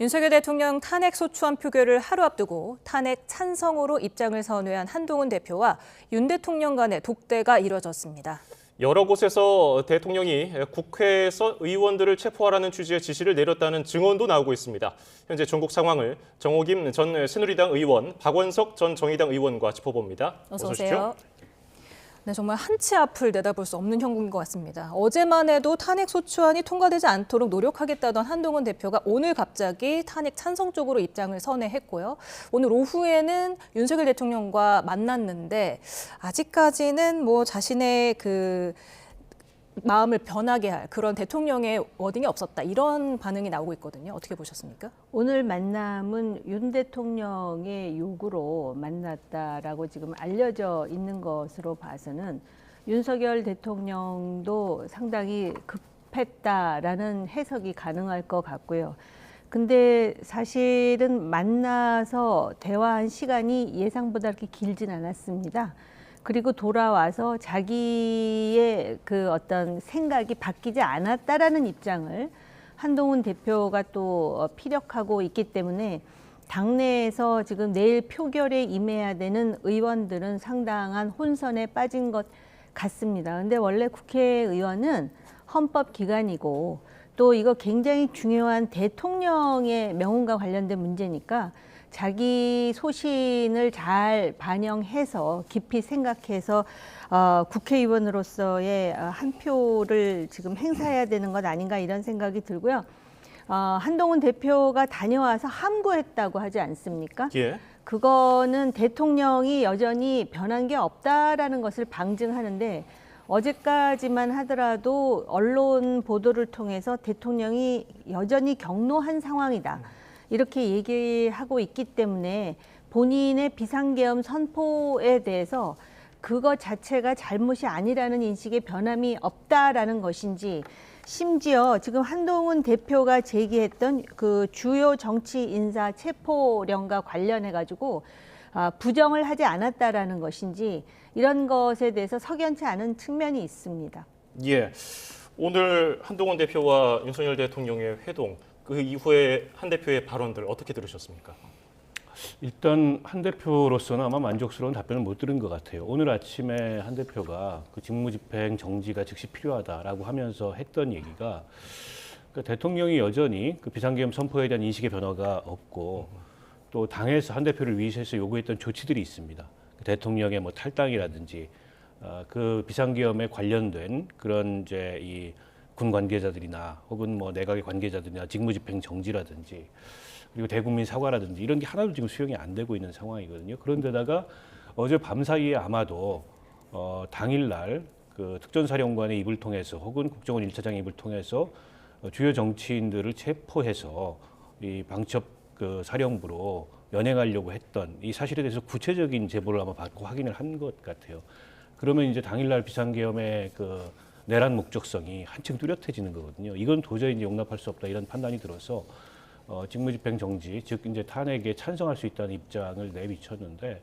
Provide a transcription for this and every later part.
윤석열 대통령 탄핵 소추안 표결을 하루 앞두고 탄핵 찬성으로 입장을 선회한 한동훈 대표와 윤 대통령 간의 독대가 이뤄졌습니다. 여러 곳에서 대통령이 국회에서 의원들을 체포하라는 취지의 지시를 내렸다는 증언도 나오고 있습니다. 현재 전국 상황을 정호김 전 새누리당 의원, 박원석 전 정의당 의원과 짚어봅니다. 어서 오세요. 네, 정말 한치 앞을 내다볼 수 없는 형국인 것 같습니다. 어제만 해도 탄핵 소추안이 통과되지 않도록 노력하겠다던 한동훈 대표가 오늘 갑자기 탄핵 찬성 쪽으로 입장을 선회했고요. 오늘 오후에는 윤석열 대통령과 만났는데 아직까지는 자신의 마음을 변하게 할 그런 대통령의 워딩이 없었다. 이런 반응이 나오고 있거든요. 어떻게 보셨습니까? 오늘 만남은 윤 대통령의 요구로 만났다라고 지금 알려져 있는 것으로 봐서는 윤석열 대통령도 상당히 급했다라는 해석이 가능할 것 같고요. 근데 사실은 만나서 대화한 시간이 예상보다 그렇게 길진 않았습니다. 그리고 돌아와서 자기의 어떤 생각이 바뀌지 않았다라는 입장을 한동훈 대표가 또 피력하고 있기 때문에 당내에서 지금 내일 표결에 임해야 되는 의원들은 상당한 혼선에 빠진 것 같습니다. 근데 원래 국회의원은 헌법기관이고 또 이거 굉장히 중요한 대통령의 명운과 관련된 문제니까 자기 소신을 잘 반영해서 깊이 생각해서 국회의원으로서의 한 표를 지금 행사해야 되는 것 아닌가 이런 생각이 들고요. 한동훈 대표가 다녀와서 함구했다고 하지 않습니까? 예. 그거는 대통령이 여전히 변한 게 없다라는 것을 방증하는데 어제까지만 하더라도 언론 보도를 통해서 대통령이 여전히 경로한 상황이다. 이렇게 얘기하고 있기 때문에 본인의 비상계엄 선포에 대해서 그거 자체가 잘못이 아니라는 인식의 변함이 없다라는 것인지 심지어 지금 한동훈 대표가 제기했던 그 주요 정치 인사 체포령과 관련해 가지고 부정을 하지 않았다라는 것인지 이런 것에 대해서 석연치 않은 측면이 있습니다. 예. 오늘 한동훈 대표와 윤석열 대통령의 회동, 그 이후에 한 대표의 발언들 어떻게 들으셨습니까? 일단 한 대표로서는 아마 만족스러운 답변을 못 들은 것 같아요. 오늘 아침에 한 대표가 그 직무집행 정지가 즉시 필요하다라고 하면서 했던 얘기가 대통령이 여전히 그 비상계엄 선포에 대한 인식의 변화가 없고 또 당에서 한 대표를 위해서 요구했던 조치들이 있습니다. 대통령의 탈당이라든지 그 비상계엄에 관련된 그런 이제 이 군 관계자들이나 혹은 내각의 관계자들이나 직무집행 정지라든지 그리고 대국민 사과라든지 이런 게 하나도 지금 수용이 안 되고 있는 상황이거든요. 그런데다가 어제 밤 사이에 아마도 당일날 그 특전사령관의 입을 통해서 혹은 국정원 1차장의 입을 통해서 주요 정치인들을 체포해서 이 방첩 그 사령부로 연행하려고 했던 이 사실에 대해서 구체적인 제보를 아마 받고 확인을 한 것 같아요. 그러면 이제 당일날 비상계엄의 그 내란 목적성이 한층 뚜렷해지는 거거든요. 이건 도저히 이제 용납할 수 없다 이런 판단이 들어서 직무집행 정지, 즉 이제 탄핵에 찬성할 수 있다는 입장을 내비쳤는데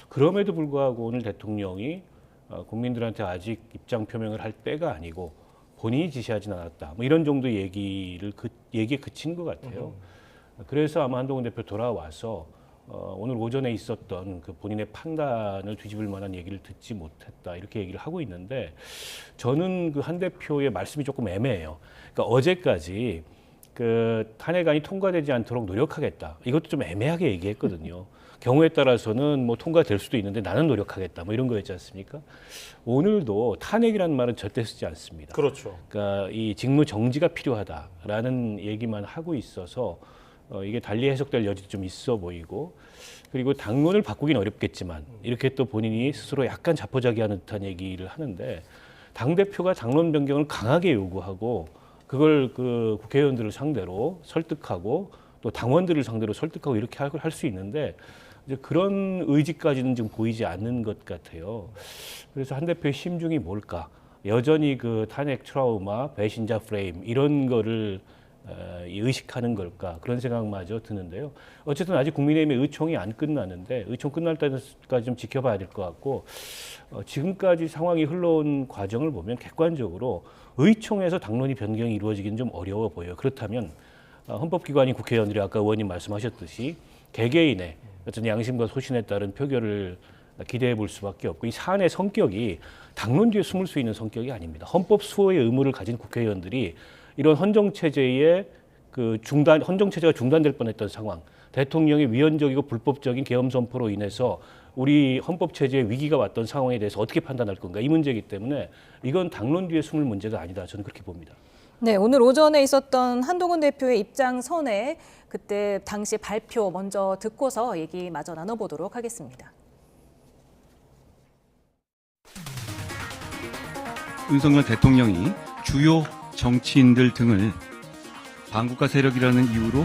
그럼에도 불구하고 오늘 대통령이 국민들한테 아직 입장 표명을 할 때가 아니고 본인이 지시하진 않았다. 이런 정도 얘기에 그친 것 같아요. 그래서 아마 한동훈 대표 돌아와서 오늘 오전에 있었던 그 본인의 판단을 뒤집을 만한 얘기를 듣지 못했다 이렇게 얘기를 하고 있는데 저는 그 한 대표의 말씀이 조금 애매해요. 그러니까 어제까지 그 탄핵안이 통과되지 않도록 노력하겠다 이것도 좀 애매하게 얘기했거든요. 경우에 따라서는 통과될 수도 있는데 나는 노력하겠다 이런 거였지 않습니까? 오늘도 탄핵이라는 말은 절대 쓰지 않습니다. 그렇죠. 그러니까 이 직무 정지가 필요하다라는 얘기만 하고 있어서 이게 달리 해석될 여지도 좀 있어 보이고 그리고 당론을 바꾸긴 어렵겠지만 이렇게 또 본인이 스스로 약간 자포자기하는 듯한 얘기를 하는데 당대표가 당론 변경을 강하게 요구하고 그걸 그 국회의원들을 상대로 설득하고 또 당원들을 상대로 설득하고 이렇게 할 수 있는데 이제 그런 의지까지는 지금 보이지 않는 것 같아요. 그래서 한 대표의 심중이 뭘까? 여전히 그 탄핵 트라우마, 배신자 프레임 이런 거를 의식하는 걸까 그런 생각마저 드는데요. 어쨌든 아직 국민의힘의 의총이 안 끝났는데 의총 끝날 때까지 좀 지켜봐야 될 것 같고 지금까지 상황이 흘러온 과정을 보면 객관적으로 의총에서 당론이 변경이 이루어지기는 좀 어려워 보여요. 그렇다면 헌법기관인 국회의원들이 아까 의원님 말씀하셨듯이 개개인의 어떤 양심과 소신에 따른 표결을 기대해 볼 수밖에 없고 이 사안의 성격이 당론 뒤에 숨을 수 있는 성격이 아닙니다. 헌법 수호의 의무를 가진 국회의원들이 이런 헌정체제의 헌정체제가 중단될 뻔했던 상황, 대통령의 위헌적이고 불법적인 계엄 선포로 인해서 우리 헌법체제에 위기가 왔던 상황에 대해서 어떻게 판단할 건가 이 문제이기 때문에 이건 당론 뒤에 숨을 문제가 아니다. 저는 그렇게 봅니다. 네, 오늘 오전에 있었던 한동훈 대표의 입장 선회 그때 당시 발표 먼저 듣고서 얘기 마저 나눠보도록 하겠습니다. 윤석열 대통령이 주요 정치인들 등을 반국가 세력이라는 이유로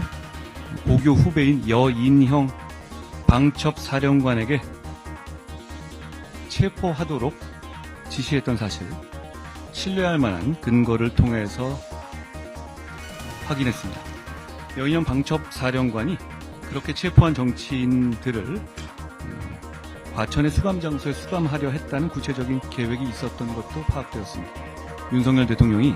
고교 후배인 여인형 방첩사령관에게 체포하도록 지시했던 사실, 신뢰할 만한 근거를 통해서 확인했습니다. 여인형 방첩사령관이 그렇게 체포한 정치인들을 과천의 수감장소에 수감하려 했다는 구체적인 계획이 있었던 것도 파악되었습니다. 윤석열 대통령이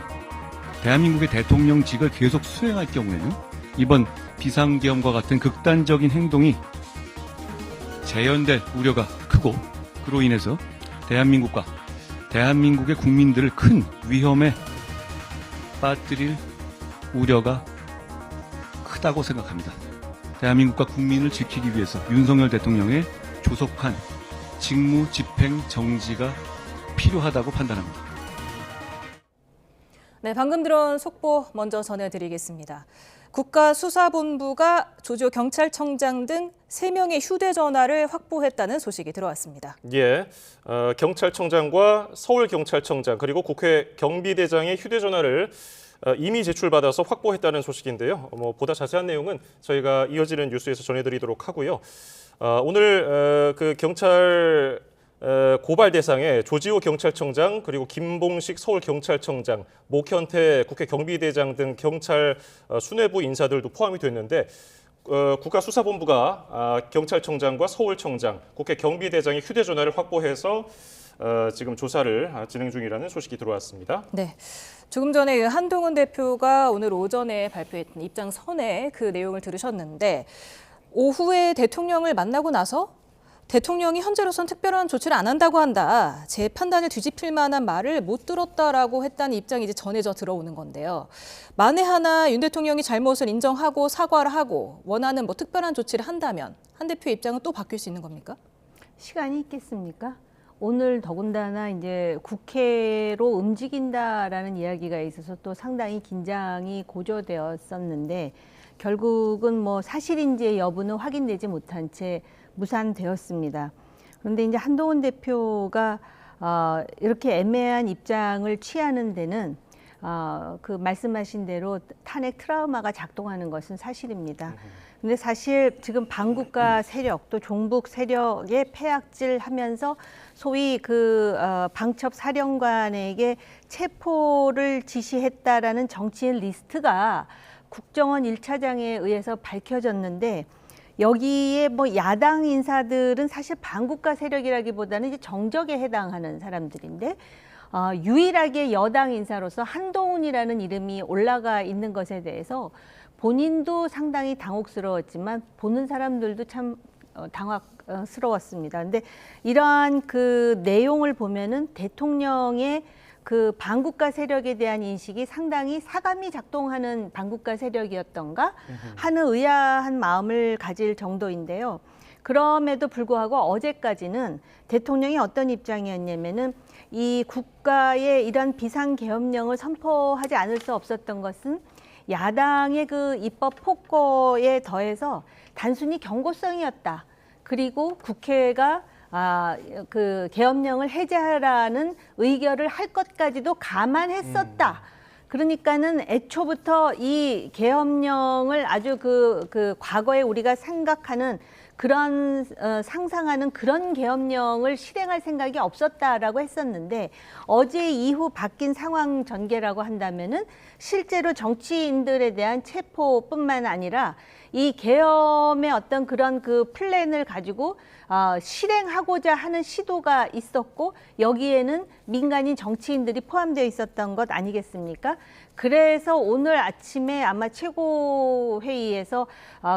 대한민국의 대통령직을 계속 수행할 경우에는 이번 비상계엄과 같은 극단적인 행동이 재현될 우려가 크고 그로 인해서 대한민국과 대한민국의 국민들을 큰 위험에 빠뜨릴 우려가 크다고 생각합니다. 대한민국과 국민을 지키기 위해서 윤석열 대통령의 조속한 직무 집행 정지가 필요하다고 판단합니다. 네, 방금 들은 속보 먼저 전해드리겠습니다. 국가수사본부가 조지호 경찰청장 등 3명의 휴대전화를 확보했다는 소식이 들어왔습니다. 예, 경찰청장과 서울경찰청장 그리고 국회 경비대장의 휴대전화를 이미 제출받아서 확보했다는 소식인데요. 보다 자세한 내용은 저희가 이어지는 뉴스에서 전해드리도록 하고요. 오늘 그 경찰 고발 대상에 조지호 경찰청장 그리고 김봉식 서울경찰청장, 목현태 국회 경비대장 등 경찰 수뇌부 인사들도 포함이 됐는데 국가수사본부가 경찰청장과 서울청장, 국회 경비대장의 휴대전화를 확보해서 지금 조사를 진행 중이라는 소식이 들어왔습니다. 네, 조금 전에 한동훈 대표가 오늘 오전에 발표했던 입장 선회 그 내용을 들으셨는데 오후에 대통령을 만나고 나서 대통령이 현재로선 특별한 조치를 안 한다고 한다. 제 판단을 뒤집힐 만한 말을 못 들었다라고 했다는 입장이 이제 전해져 들어오는 건데요. 만에 하나 윤 대통령이 잘못을 인정하고 사과를 하고 원하는 특별한 조치를 한다면 한 대표의 입장은 또 바뀔 수 있는 겁니까? 시간이 있겠습니까? 오늘 더군다나 이제 국회로 움직인다라는 이야기가 있어서 또 상당히 긴장이 고조되었었는데 결국은 사실인지의 여부는 확인되지 못한 채 무산되었습니다. 그런데 이제 한동훈 대표가 이렇게 애매한 입장을 취하는 데는 그 말씀하신 대로 탄핵 트라우마가 작동하는 것은 사실입니다. 근데 사실 지금 반국가 세력 또 종북 세력의 패악질하면서 소위 그 방첩 사령관에게 체포를 지시했다라는 정치인 리스트가 국정원 1차장에 의해서 밝혀졌는데 여기에 야당 인사들은 사실 반국가 세력이라기보다는 이제 정적에 해당하는 사람들인데 유일하게 여당 인사로서 한동훈이라는 이름이 올라가 있는 것에 대해서 본인도 상당히 당혹스러웠지만 보는 사람들도 참 당황스러웠습니다. 근데 이러한 그 내용을 보면은 대통령의 그 반국가 세력에 대한 인식이 상당히 사감이 작동하는 반국가 세력이었던가 하는 의아한 마음을 가질 정도인데요. 그럼에도 불구하고 어제까지는 대통령이 어떤 입장이었냐면은 이 국가의 이런 비상계엄령을 선포하지 않을 수 없었던 것은 야당의 그 입법 폭거에 더해서 단순히 경고성이었다. 그리고 국회가 그 계엄령을 해제하라는 의결을 할 것까지도 감안했었다. 그러니까는 애초부터 이 계엄령을 아주 그 과거에 우리가 생각하는 그런 상상하는 그런 계엄령을 실행할 생각이 없었다라고 했었는데 어제 이후 바뀐 상황 전개라고 한다면은 실제로 정치인들에 대한 체포뿐만 아니라 이 계엄의 어떤 그런 그 플랜을 가지고 실행하고자 하는 시도가 있었고 여기에는 민간인 정치인들이 포함되어 있었던 것 아니겠습니까? 그래서 오늘 아침에 아마 최고회의에서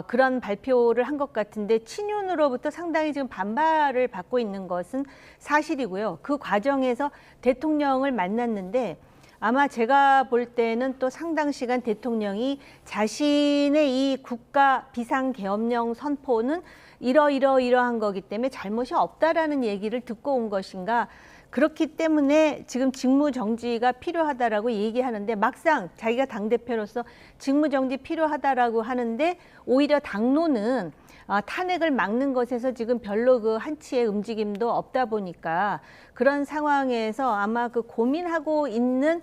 그런 발표를 한 것 같은데 친윤으로부터 상당히 지금 반발을 받고 있는 것은 사실이고요. 그 과정에서 대통령을 만났는데 아마 제가 볼 때는 또 상당 시간 대통령이 자신의 이 국가 비상계엄령 선포는 이러한 거기 때문에 잘못이 없다라는 얘기를 듣고 온 것인가. 그렇기 때문에 지금 직무정지가 필요하다라고 얘기하는데 막상 자기가 당대표로서 직무정지 필요하다라고 하는데 오히려 당론은 탄핵을 막는 것에서 지금 별로 그 한치의 움직임도 없다 보니까 그런 상황에서 아마 그 고민하고 있는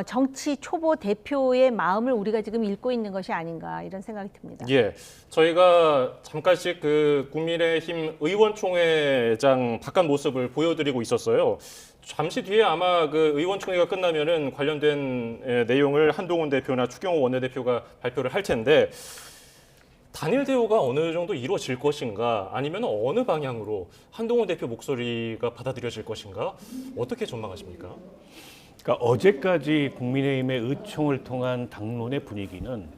정치 초보 대표의 마음을 우리가 지금 읽고 있는 것이 아닌가 이런 생각이 듭니다. 예, 저희가 잠깐씩 그 국민의힘 의원총회장 바깥 모습을 보여드리고 있었어요. 잠시 뒤에 아마 그 의원총회가 끝나면은 관련된 내용을 한동훈 대표나 추경호 원내대표가 발표를 할 텐데 단일 대우가 어느 정도 이루어질 것인가 아니면 어느 방향으로 한동훈 대표 목소리가 받아들여질 것인가 어떻게 전망하십니까? 그러니까 어제까지 국민의힘의 의총을 통한 당론의 분위기는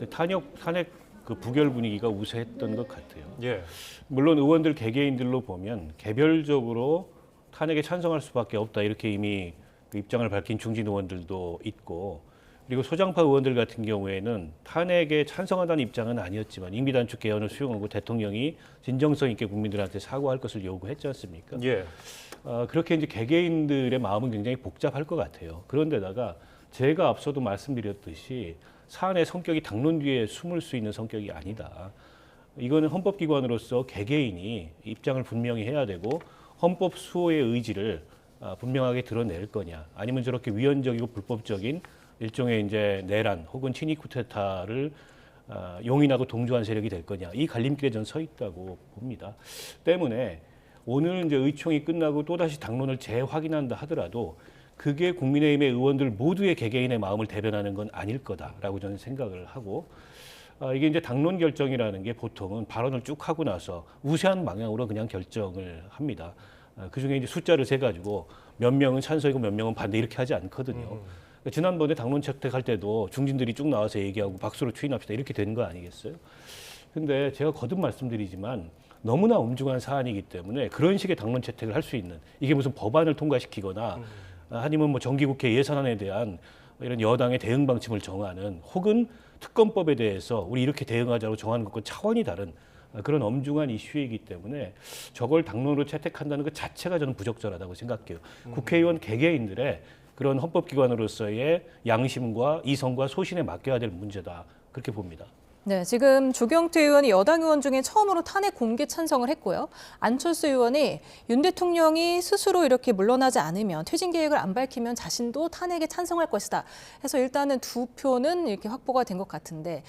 탄핵 그 부결 분위기가 우세했던 것 같아요. 예. 물론 의원들 개개인들로 보면 개별적으로 탄핵에 찬성할 수밖에 없다 이렇게 이미 그 입장을 밝힌 중진 의원들도 있고 그리고 소장파 의원들 같은 경우에는 탄핵에 찬성한다는 입장은 아니었지만 임기단축 개헌을 수용하고 대통령이 진정성 있게 국민들한테 사과할 것을 요구했지 않습니까? 예. 그렇게 이제 개개인들의 마음은 굉장히 복잡할 것 같아요. 그런데다가 제가 앞서도 말씀드렸듯이 사안의 성격이 당론 뒤에 숨을 수 있는 성격이 아니다. 이거는 헌법기관으로서 개개인이 입장을 분명히 해야 되고 헌법 수호의 의지를 분명하게 드러낼 거냐, 아니면 저렇게 위헌적이고 불법적인 일종의 이제 내란 혹은 친위 쿠데타를 용인하고 동조한 세력이 될 거냐, 이 갈림길에 전 서 있다고 봅니다. 때문에 오늘 이제 의총이 끝나고 또 다시 당론을 재확인한다 하더라도 그게 국민의힘의 의원들 모두의 개개인의 마음을 대변하는 건 아닐 거다라고 저는 생각을 하고 이게 이제 당론 결정이라는 게 보통은 발언을 쭉 하고 나서 우세한 방향으로 그냥 결정을 합니다. 그 중에 이제 숫자를 세 가지고 몇 명은 찬성이고 몇 명은 반대 이렇게 하지 않거든요. 지난번에 당론 채택할 때도 중진들이 쭉 나와서 얘기하고 박수로 추인합시다 이렇게 된 거 아니겠어요? 근데 제가 거듭 말씀드리지만 너무나 엄중한 사안이기 때문에 그런 식의 당론 채택을 할 수 있는 이게 무슨 법안을 통과시키거나 아니면 뭐 정기국회 예산안에 대한 이런 여당의 대응 방침을 정하는 혹은 특검법에 대해서 우리 이렇게 대응하자고 정하는 것과 차원이 다른 그런 엄중한 이슈이기 때문에 저걸 당론으로 채택한다는 것 자체가 저는 부적절하다고 생각해요. 국회의원 개개인들의 그런 헌법기관으로서의 양심과 이성과 소신에 맡겨야 될 문제다. 그렇게 봅니다. 네, 지금 조경태 의원이 여당 의원 중에 처음으로 탄핵 공개 찬성을 했고요. 안철수 의원이 윤 대통령이 스스로 이렇게 물러나지 않으면 퇴진 계획을 안 밝히면 자신도 탄핵에 찬성할 것이다. 해서 일단은 두 표는 이렇게 확보가 된 것 같은데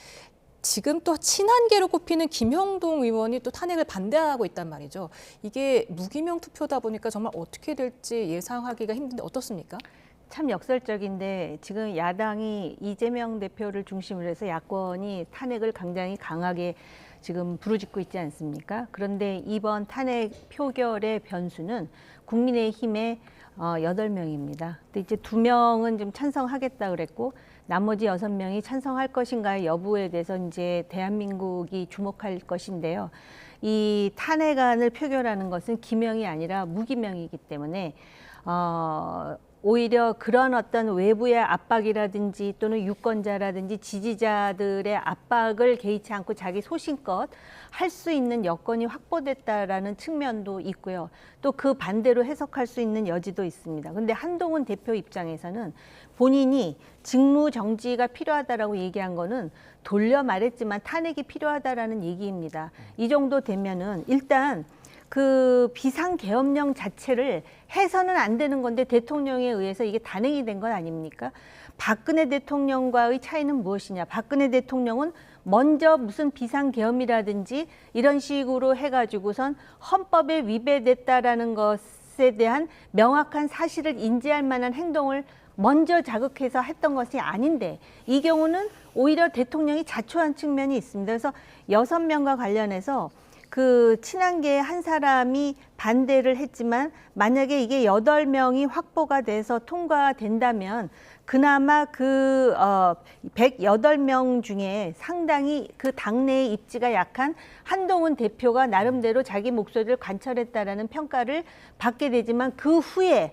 지금 또 친한계로 꼽히는 김형동 의원이 또 탄핵을 반대하고 있단 말이죠. 이게 무기명 투표다 보니까 정말 어떻게 될지 예상하기가 힘든데 어떻습니까? 참 역설적인데 지금 야당이 이재명 대표를 중심으로 해서 야권이 탄핵을 굉장히 강하게 지금 부르짖고 있지 않습니까? 그런데 이번 탄핵 표결의 변수는 국민의힘의 8명입니다. 근데 이제 2명은 좀 찬성하겠다 그랬고 나머지 6명이 찬성할 것인가의 여부에 대해서 이제 대한민국이 주목할 것인데요. 이 탄핵안을 표결하는 것은 기명이 아니라 무기명이기 때문에 오히려 그런 어떤 외부의 압박이라든지 또는 유권자라든지 지지자들의 압박을 개의치 않고 자기 소신껏 할 수 있는 여건이 확보됐다라는 측면도 있고요. 또 그 반대로 해석할 수 있는 여지도 있습니다. 그런데 한동훈 대표 입장에서는 본인이 직무 정지가 필요하다라고 얘기한 거는 돌려 말했지만 탄핵이 필요하다라는 얘기입니다. 이 정도 되면은 일단 그 비상계엄령 자체를 해서는 안 되는 건데 대통령에 의해서 이게 단행이 된 건 아닙니까? 박근혜 대통령과의 차이는 무엇이냐? 박근혜 대통령은 먼저 무슨 비상계엄이라든지 이런 식으로 해가지고선 헌법에 위배됐다라는 것에 대한 명확한 사실을 인지할 만한 행동을 먼저 자극해서 했던 것이 아닌데 이 경우는 오히려 대통령이 자초한 측면이 있습니다. 그래서 6명과 관련해서 그 친한계의 한 사람이 반대를 했지만 만약에 이게 8명이 확보가 돼서 통과된다면 그나마 그 108명 중에 상당히 그 당내의 입지가 약한 한동훈 대표가 나름대로 자기 목소리를 관철했다라는 평가를 받게 되지만 그 후에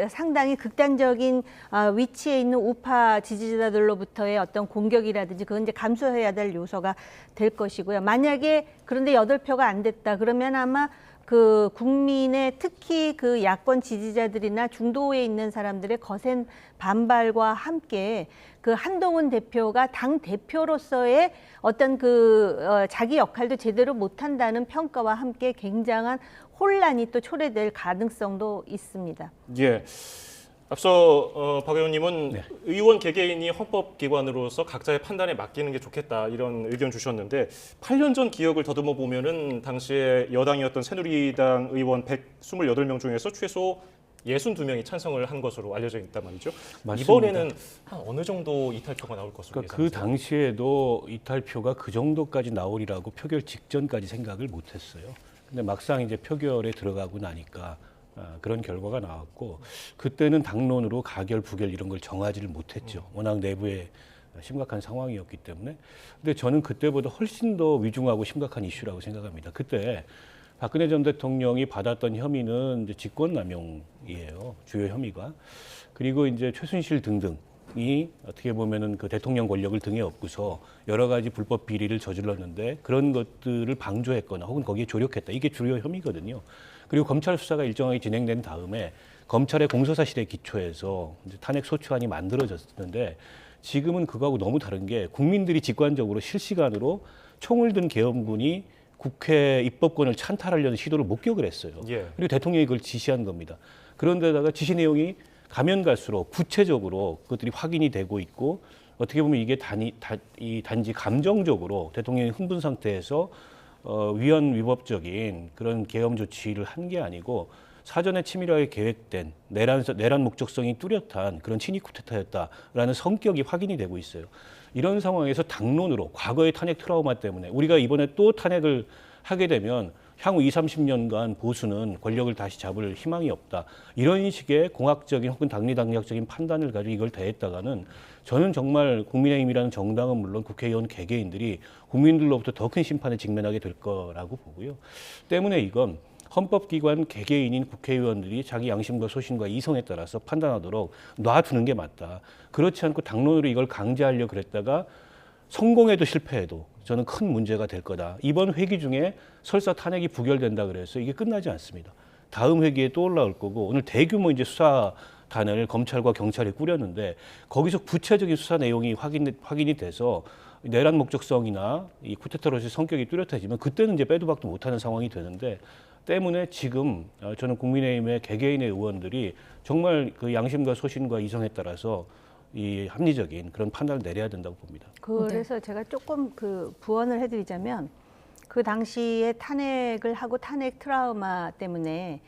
상당히 극단적인 위치에 있는 우파 지지자들로부터의 어떤 공격이라든지 그건 이제 감수해야 될 요소가 될 것이고요. 만약에 그런데 8표가 안 됐다 그러면 아마 그 국민의 특히 그 야권 지지자들이나 중도에 있는 사람들의 거센 반발과 함께 그 한동훈 대표가 당 대표로서의 어떤 자기 역할도 제대로 못한다는 평가와 함께 굉장한 혼란이 또 초래될 가능성도 있습니다. 예. 앞서 박 의원님은 네. 의원 개개인이 헌법기관으로서 각자의 판단에 맡기는 게 좋겠다 이런 의견 주셨는데 8년 전 기억을 더듬어 보면은 당시에 여당이었던 새누리당 의원 128명 중에서 최소 62명이 찬성을 한 것으로 알려져 있단 말이죠. 맞습니다. 이번에는 한 어느 정도 이탈표가 나올 것으로 그러니까 그 예상하세요? 당시에도 이탈표가 그 정도까지 나오리라고 표결 직전까지 생각을 못했어요. 근데 막상 이제 표결에 들어가고 나니까 그런 결과가 나왔고 그때는 당론으로 가결, 부결 이런 걸 정하지를 못했죠. 워낙 내부에 심각한 상황이었기 때문에. 근데 저는 그때보다 훨씬 더 위중하고 심각한 이슈라고 생각합니다. 그때 박근혜 전 대통령이 받았던 혐의는 이제 직권남용이에요. 주요 혐의가. 그리고 이제 최순실 등등이 어떻게 보면은 그 대통령 권력을 등에 업고서 여러 가지 불법 비리를 저질렀는데 그런 것들을 방조했거나 혹은 거기에 조력했다. 이게 주요 혐의거든요. 그리고 검찰 수사가 일정하게 진행된 다음에 검찰의 공소사실에 기초해서 이제 탄핵 소추안이 만들어졌는데 지금은 그거하고 너무 다른 게 국민들이 직관적으로 실시간으로 총을 든 계엄군이 국회 입법권을 찬탈하려는 시도를 목격을 했어요. 예. 그리고 대통령이 그걸 지시한 겁니다. 그런데다가 지시 내용이 가면 갈수록 구체적으로 그것들이 확인이 되고 있고 어떻게 보면 이게 단지 감정적으로 대통령이 흥분 상태에서 위헌 위법적인 그런 계엄 조치를 한 게 아니고 사전에 치밀하게 계획된 내란 목적성이 뚜렷한 그런 친위 쿠데타였다라는 성격이 확인이 되고 있어요. 이런 상황에서 당론으로 과거의 탄핵 트라우마 때문에 우리가 이번에 또 탄핵을 하게 되면 향후 20-30년간 보수는 권력을 다시 잡을 희망이 없다. 이런 식의 공학적인 혹은 당리당략적인 판단을 가지고 이걸 대했다가는 저는 정말 국민의힘이라는 정당은 물론 국회의원 개개인들이 국민들로부터 더 큰 심판에 직면하게 될 거라고 보고요. 때문에 이건 헌법기관 개개인인 국회의원들이 자기 양심과 소신과 이성에 따라서 판단하도록 놔두는 게 맞다. 그렇지 않고 당론으로 이걸 강제하려고 그랬다가 성공해도 실패해도 저는 큰 문제가 될 거다. 이번 회기 중에 설사 탄핵이 부결된다 그래서 이게 끝나지 않습니다. 다음 회기에 또 올라올 거고 오늘 대규모 이제 수사단을 검찰과 경찰이 꾸렸는데 거기서 구체적인 수사 내용이 확인이 돼서 내란 목적성이나 이 쿠데타로서의 성격이 뚜렷해지면 그때는 이제 빼도 박도 못하는 상황이 되는데 때문에 지금 저는 국민의힘의 개개인의 의원들이 정말 그 양심과 소신과 이성에 따라서 이 합리적인 그런 판단을 내려야 된다고 봅니다. 그래서 제가 조금 부언을 해드리자면 그 당시에 탄핵을 하고 탄핵 트라우마 때문에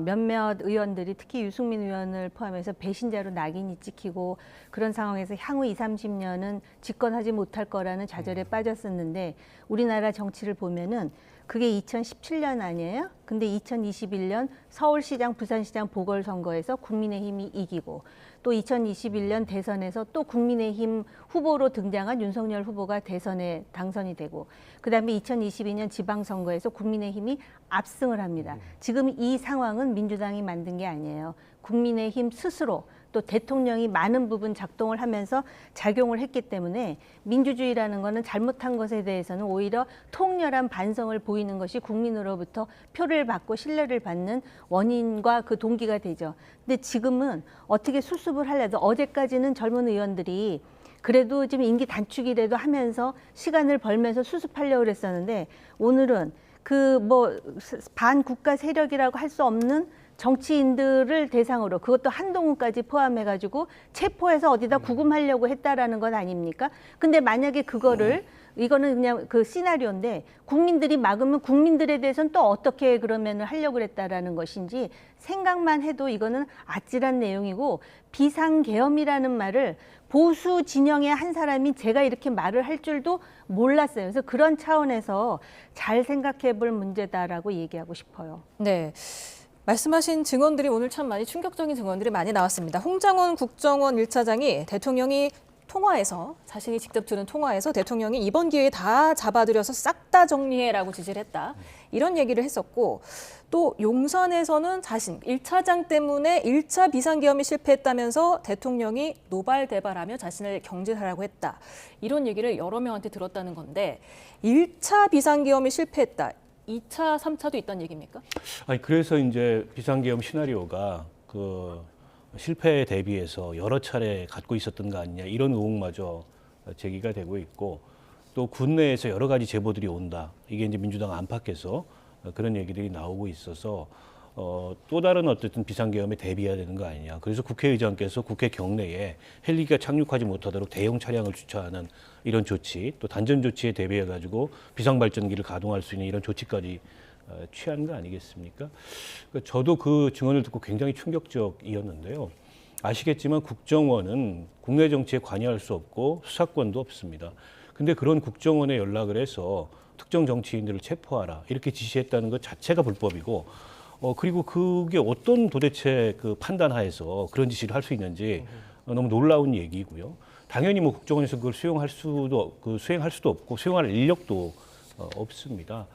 몇몇 의원들이 특히 유승민 의원을 포함해서 배신자로 낙인이 찍히고 그런 상황에서 향후 20-30년은 집권하지 못할 거라는 좌절에 빠졌었는데 우리나라 정치를 보면은 그게 2017년 아니에요? 근데 2021년 서울시장, 부산시장 보궐선거에서 국민의힘이 이기고 또 2021년 대선에서 또 국민의힘 후보로 등장한 윤석열 후보가 대선에 당선이 되고 그다음에 2022년 지방선거에서 국민의힘이 압승을 합니다. 지금 이 상황은 민주당이 만든 게 아니에요. 국민의힘 스스로 또 대통령이 많은 부분 작동을 하면서 작용을 했기 때문에 민주주의라는 거는 잘못한 것에 대해서는 오히려 통렬한 반성을 보이는 것이 국민으로부터 표를 받고 신뢰를 받는 원인과 그 동기가 되죠. 근데 지금은 어떻게 수습을 하려도 어제까지는 젊은 의원들이 그래도 좀 임기 단축이라도 하면서 시간을 벌면서 수습하려고 그랬었는데 오늘은 반국가 세력이라고 할 수 없는 정치인들을 대상으로 그것도 한동훈까지 포함해가지고 체포해서 어디다 구금하려고 했다라는 건 아닙니까? 근데 만약에 그거를 이거는 그냥 그 시나리오인데 국민들이 막으면 국민들에 대해서는 또 어떻게 그러면 하려고 그랬다라는 것인지 생각만 해도 이거는 아찔한 내용이고 비상계엄이라는 말을 보수 진영의 한 사람이 제가 이렇게 말을 할 줄도 몰랐어요. 그래서 그런 차원에서 잘 생각해 볼 문제다라고 얘기하고 싶어요. 네. 말씀하신 증언들이 오늘 참 많이 충격적인 증언들이 많이 나왔습니다. 홍장원 국정원 1차장이 대통령이 통화에서 자신이 직접 들은 통화에서 대통령이 이번 기회에 다 잡아들여서 싹 다 정리해라고 지시를 했다. 이런 얘기를 했었고 또 용산에서는 자신 1차장 때문에 1차 비상계엄이 실패했다면서 대통령이 노발대발하며 자신을 경질하라고 했다. 이런 얘기를 여러 명한테 들었다는 건데 1차 비상계엄이 실패했다. 2차, 3차도 있다는 얘기입니까? 아니 그래서 이제 비상계엄 시나리오가 그 실패에 대비해서 여러 차례 갖고 있었던 거 아니냐 이런 의혹마저 제기가 되고 있고 또 군내에서 여러 가지 제보들이 온다. 이게 이제 민주당 안팎에서 그런 얘기들이 나오고 있어서 또 다른 어쨌든 비상계엄에 대비해야 되는 거 아니냐. 그래서 국회의장께서 국회 경내에 헬기가 착륙하지 못하도록 대형 차량을 주차하는 이런 조치, 또 단전 조치에 대비해 가지고 비상발전기를 가동할 수 있는 이런 조치까지 취한 거 아니겠습니까? 저도 그 증언을 듣고 굉장히 충격적이었는데요. 아시겠지만 국정원은 국내 정치에 관여할 수 없고 수사권도 없습니다. 근데 그런 국정원에 연락을 해서 특정 정치인들을 체포하라 이렇게 지시했다는 것 자체가 불법이고 그리고 그게 어떤 도대체 그 판단하에서 그런 지시를 할 수 있는지 너무 놀라운 얘기고요. 당연히 뭐 국정원에서 그걸 수행할 수도 없고 수행할 인력도 없습니다.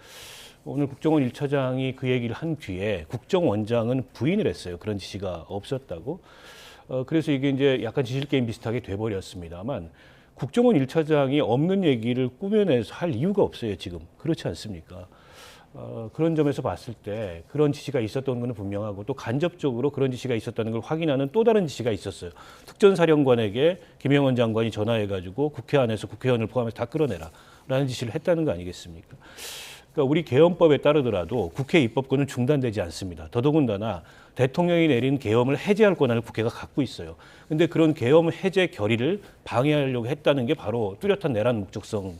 오늘 국정원 1차장이 그 얘기를 한 뒤에 국정원장은 부인을 했어요. 그런 지시가 없었다고. 그래서 이게 이제 약간 지실게임 비슷하게 돼버렸습니다만 국정원 1차장이 없는 얘기를 꾸며내서 할 이유가 없어요. 지금. 그렇지 않습니까? 그런 점에서 봤을 때 그런 지시가 있었던 것은 분명하고 또 간접적으로 그런 지시가 있었다는 걸 확인하는 또 다른 지시가 있었어요. 특전사령관에게 김영원 장관이 전화해가지고 국회 안에서 국회의원을 포함해서 다 끌어내라 라는 지시를 했다는 거 아니겠습니까? 그러니까 우리 계엄법에 따르더라도 국회 입법권은 중단되지 않습니다. 더더군다나 대통령이 내린 계엄을 해제할 권한을 국회가 갖고 있어요. 그런데 그런 계엄 해제 결의를 방해하려고 했다는 게 바로 뚜렷한 내란 목적성을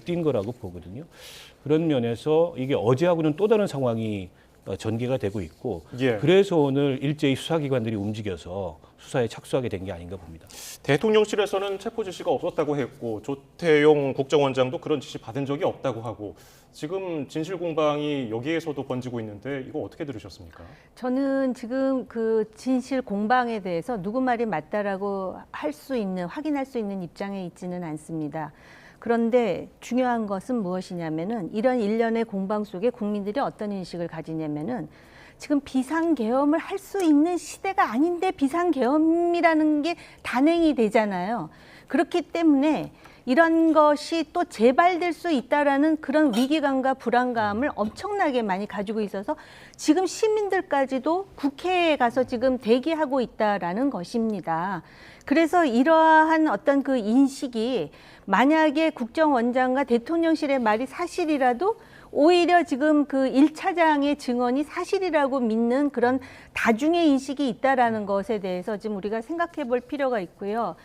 띈 거라고 보거든요. 그런 면에서 이게 어제하고는 또 다른 상황이 전개가 되고 있고 예. 그래서 오늘 일제히 수사기관들이 움직여서 수사에 착수하게 된 게 아닌가 봅니다. 대통령실에서는 체포 지시가 없었다고 했고 조태용 국정원장도 그런 지시 받은 적이 없다고 하고 지금 진실 공방이 여기에서도 번지고 있는데 이거 어떻게 들으셨습니까? 저는 지금 그 진실 공방에 대해서 누구 말이 맞다라고 확인할 수 있는 입장에 있지는 않습니다. 그런데 중요한 것은 무엇이냐면은 이런 일련의 공방 속에 국민들이 어떤 인식을 가지냐면은 지금 비상계엄을 할 수 있는 시대가 아닌데 비상계엄이라는 게 단행이 되잖아요. 그렇기 때문에 이런 것이 또 재발될 수 있다라는 그런 위기감과 불안감을 엄청나게 많이 가지고 있어서 지금 시민들까지도 국회에 가서 지금 대기하고 있다라는 것입니다. 그래서 이러한 어떤 그 인식이 만약에 국정원장과 대통령실의 말이 사실이라도 오히려 지금 그 1차장의 증언이 사실이라고 믿는 그런 다중의 인식이 있다라는 것에 대해서 지금 우리가 생각해 볼 필요가 있고요.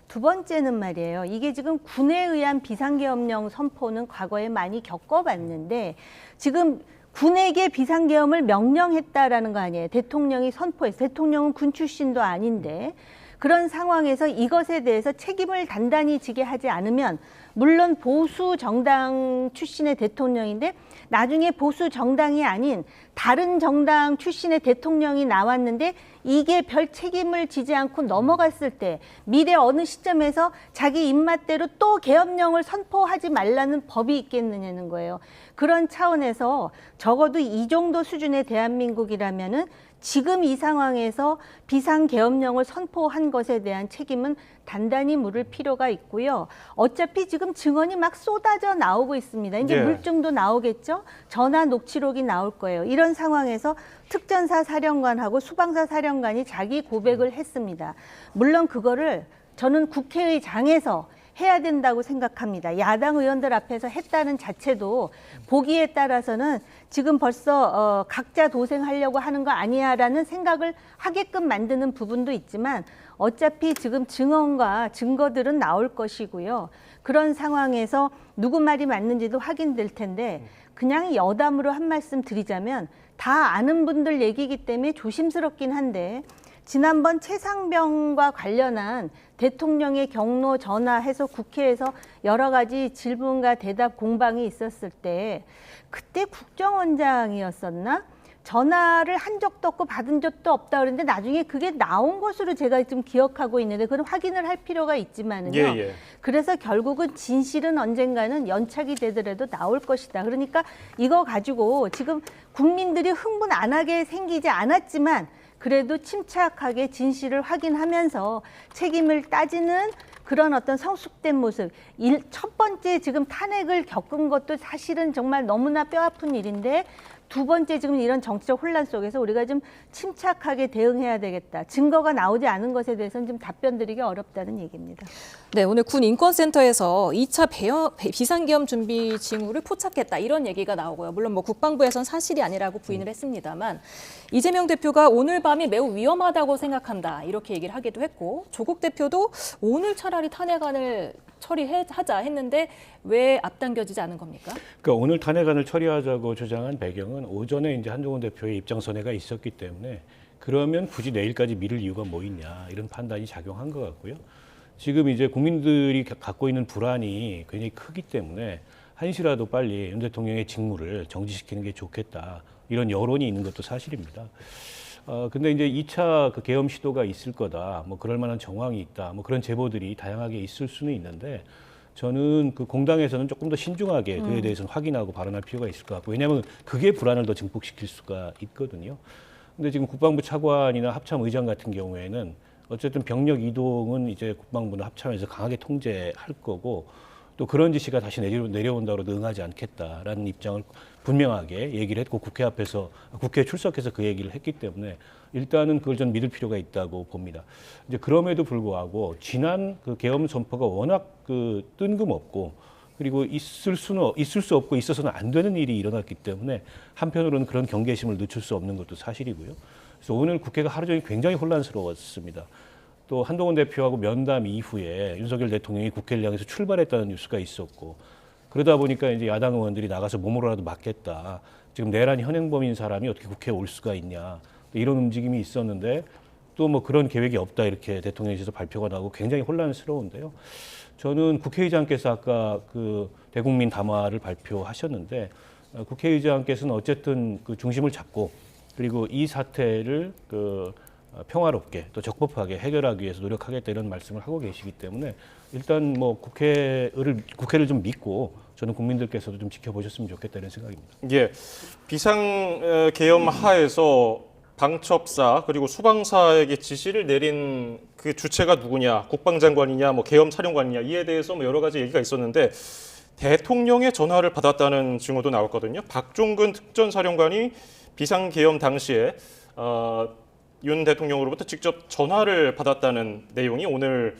두 번째는 말이에요. 이게 지금 군에 의한 비상계엄령 선포는 과거에 많이 겪어봤는데 지금 군에게 비상계엄을 명령했다라는 거 아니에요. 대통령이 선포해서. 대통령은 군 출신도 아닌데 그런 상황에서 이것에 대해서 책임을 단단히 지게 하지 않으면 물론 보수 정당 출신의 대통령인데 나중에 보수 정당이 아닌 다른 정당 출신의 대통령이 나왔는데 이게 별 책임을 지지 않고 넘어갔을 때 미래 어느 시점에서 자기 입맛대로 또 계엄령을 선포하지 말라는 법이 있겠느냐는 거예요. 그런 차원에서 적어도 이 정도 수준의 대한민국이라면은 지금 이 상황에서 비상계엄령을 선포한 것에 대한 책임은 단단히 물을 필요가 있고요. 어차피 지금 증언이 막 쏟아져 나오고 있습니다. 이제 예. 물증도 나오겠죠. 전화 녹취록이 나올 거예요. 이런 상황에서 특전사 사령관하고 수방사 사령관이 자기 고백을 했습니다. 물론 그거를 저는 국회의장에서 해야 된다고 생각합니다. 야당 의원들 앞에서 했다는 자체도 보기에 따라서는 지금 벌써 각자 도생하려고 하는 거 아니야라는 생각을 하게끔 만드는 부분도 있지만 어차피 지금 증언과 증거들은 나올 것이고요. 그런 상황에서 누구 말이 맞는지도 확인될 텐데 그냥 여담으로 한 말씀 드리자면 다 아는 분들 얘기이기 때문에 조심스럽긴 한데 지난번 최상병과 관련한 대통령의 경로 전화해서 국회에서 여러 가지 질문과 대답 공방이 있었을 때 그때 국정원장이었었나? 전화를 한 적도 없고 받은 적도 없다 그러는데 나중에 그게 나온 것으로 제가 좀 기억하고 있는데 그건 확인을 할 필요가 있지만은요. 예. 그래서 결국은 진실은 언젠가는 연착이 되더라도 나올 것이다. 그러니까 이거 가지고 지금 국민들이 흥분 안 하게 생기지 않았지만 그래도 침착하게 진실을 확인하면서 책임을 따지는 그런 어떤 성숙된 모습. 첫 번째 지금 탄핵을 겪은 것도 사실은 정말 너무나 뼈아픈 일인데 두 번째 지금 이런 정치적 혼란 속에서 우리가 좀 침착하게 대응해야 되겠다. 증거가 나오지 않은 것에 대해서는 좀 답변 드리기 어렵다는 얘기입니다. 네, 오늘 군 인권센터에서 2차 비상계엄 준비 징후를 포착했다 이런 얘기가 나오고요. 물론 뭐 국방부에선 사실이 아니라고 부인을 했습니다만 이재명 대표가 오늘 밤이 매우 위험하다고 생각한다 이렇게 얘기를 하기도 했고 조국 대표도 오늘 차라리 탄핵안을 처리하자 했는데 왜 앞당겨지지 않은 겁니까? 그러니까 오늘 탄핵안을 처리하자고 주장한 배경은 오전에 이제 한동훈 대표의 입장 선회가 있었기 때문에 그러면 굳이 내일까지 미룰 이유가 뭐 있냐 이런 판단이 작용한 것 같고요. 지금 이제 국민들이 갖고 있는 불안이 굉장히 크기 때문에 한시라도 빨리 윤 대통령의 직무를 정지시키는 게 좋겠다 이런 여론이 있는 것도 사실입니다. 근데 이제 2차 그 계엄 시도가 있을 거다, 뭐 그럴 만한 정황이 있다, 뭐 그런 제보들이 다양하게 있을 수는 있는데 저는 그 공당에서는 조금 더 신중하게 그에 대해서는 확인하고 발언할 필요가 있을 것 같고 왜냐하면 그게 불안을 더 증폭시킬 수가 있거든요. 근데 지금 국방부 차관이나 합참 의장 같은 경우에는 어쨌든 병력 이동은 이제 국방부나 합참에서 강하게 통제할 거고 또 그런 지시가 다시 내려온다고 응하지 않겠다라는 입장을 분명하게 얘기를 했고 국회에 출석해서 그 얘기를 했기 때문에 일단은 그걸 좀 믿을 필요가 있다고 봅니다. 이제 그럼에도 불구하고 지난 그 계엄 선포가 워낙 그 뜬금없고 그리고 있을 수 없고 있어서는 안 되는 일이 일어났기 때문에 한편으로는 그런 경계심을 늦출 수 없는 것도 사실이고요. 그래서 오늘 국회가 하루 종일 굉장히 혼란스러웠습니다. 또 한동훈 대표하고 면담 이후에 윤석열 대통령이 국회를 향해서 출발했다는 뉴스가 있었고 그러다 보니까 이제 야당 의원들이 나가서 몸으로라도 막겠다. 지금 내란 현행범인 사람이 어떻게 국회에 올 수가 있냐. 이런 움직임이 있었는데 또 뭐 그런 계획이 없다 이렇게 대통령실에서 발표가 나오고 굉장히 혼란스러운데요. 저는 국회의장께서 아까 그 대국민 담화를 발표하셨는데 국회의장께서는 어쨌든 그 중심을 잡고 그리고 이 사태를 그 평화롭게 또 적법하게 해결하기 위해서 노력하겠다 이런 말씀을 하고 계시기 때문에 일단 뭐 국회를 좀 믿고 저는 국민들께서도 좀 지켜보셨으면 좋겠다 이런 생각입니다. 예, 비상 계엄 하에서 방첩사 그리고 수방사에게 지시를 내린 그 주체가 누구냐, 국방장관이냐, 뭐 계엄 사령관이냐 이에 대해서 뭐 여러 가지 얘기가 있었는데 대통령의 전화를 받았다는 증언도 나왔거든요. 박종근 특전사령관이 비상 계엄 당시에 윤 대통령으로부터 직접 전화를 받았다는 내용이 오늘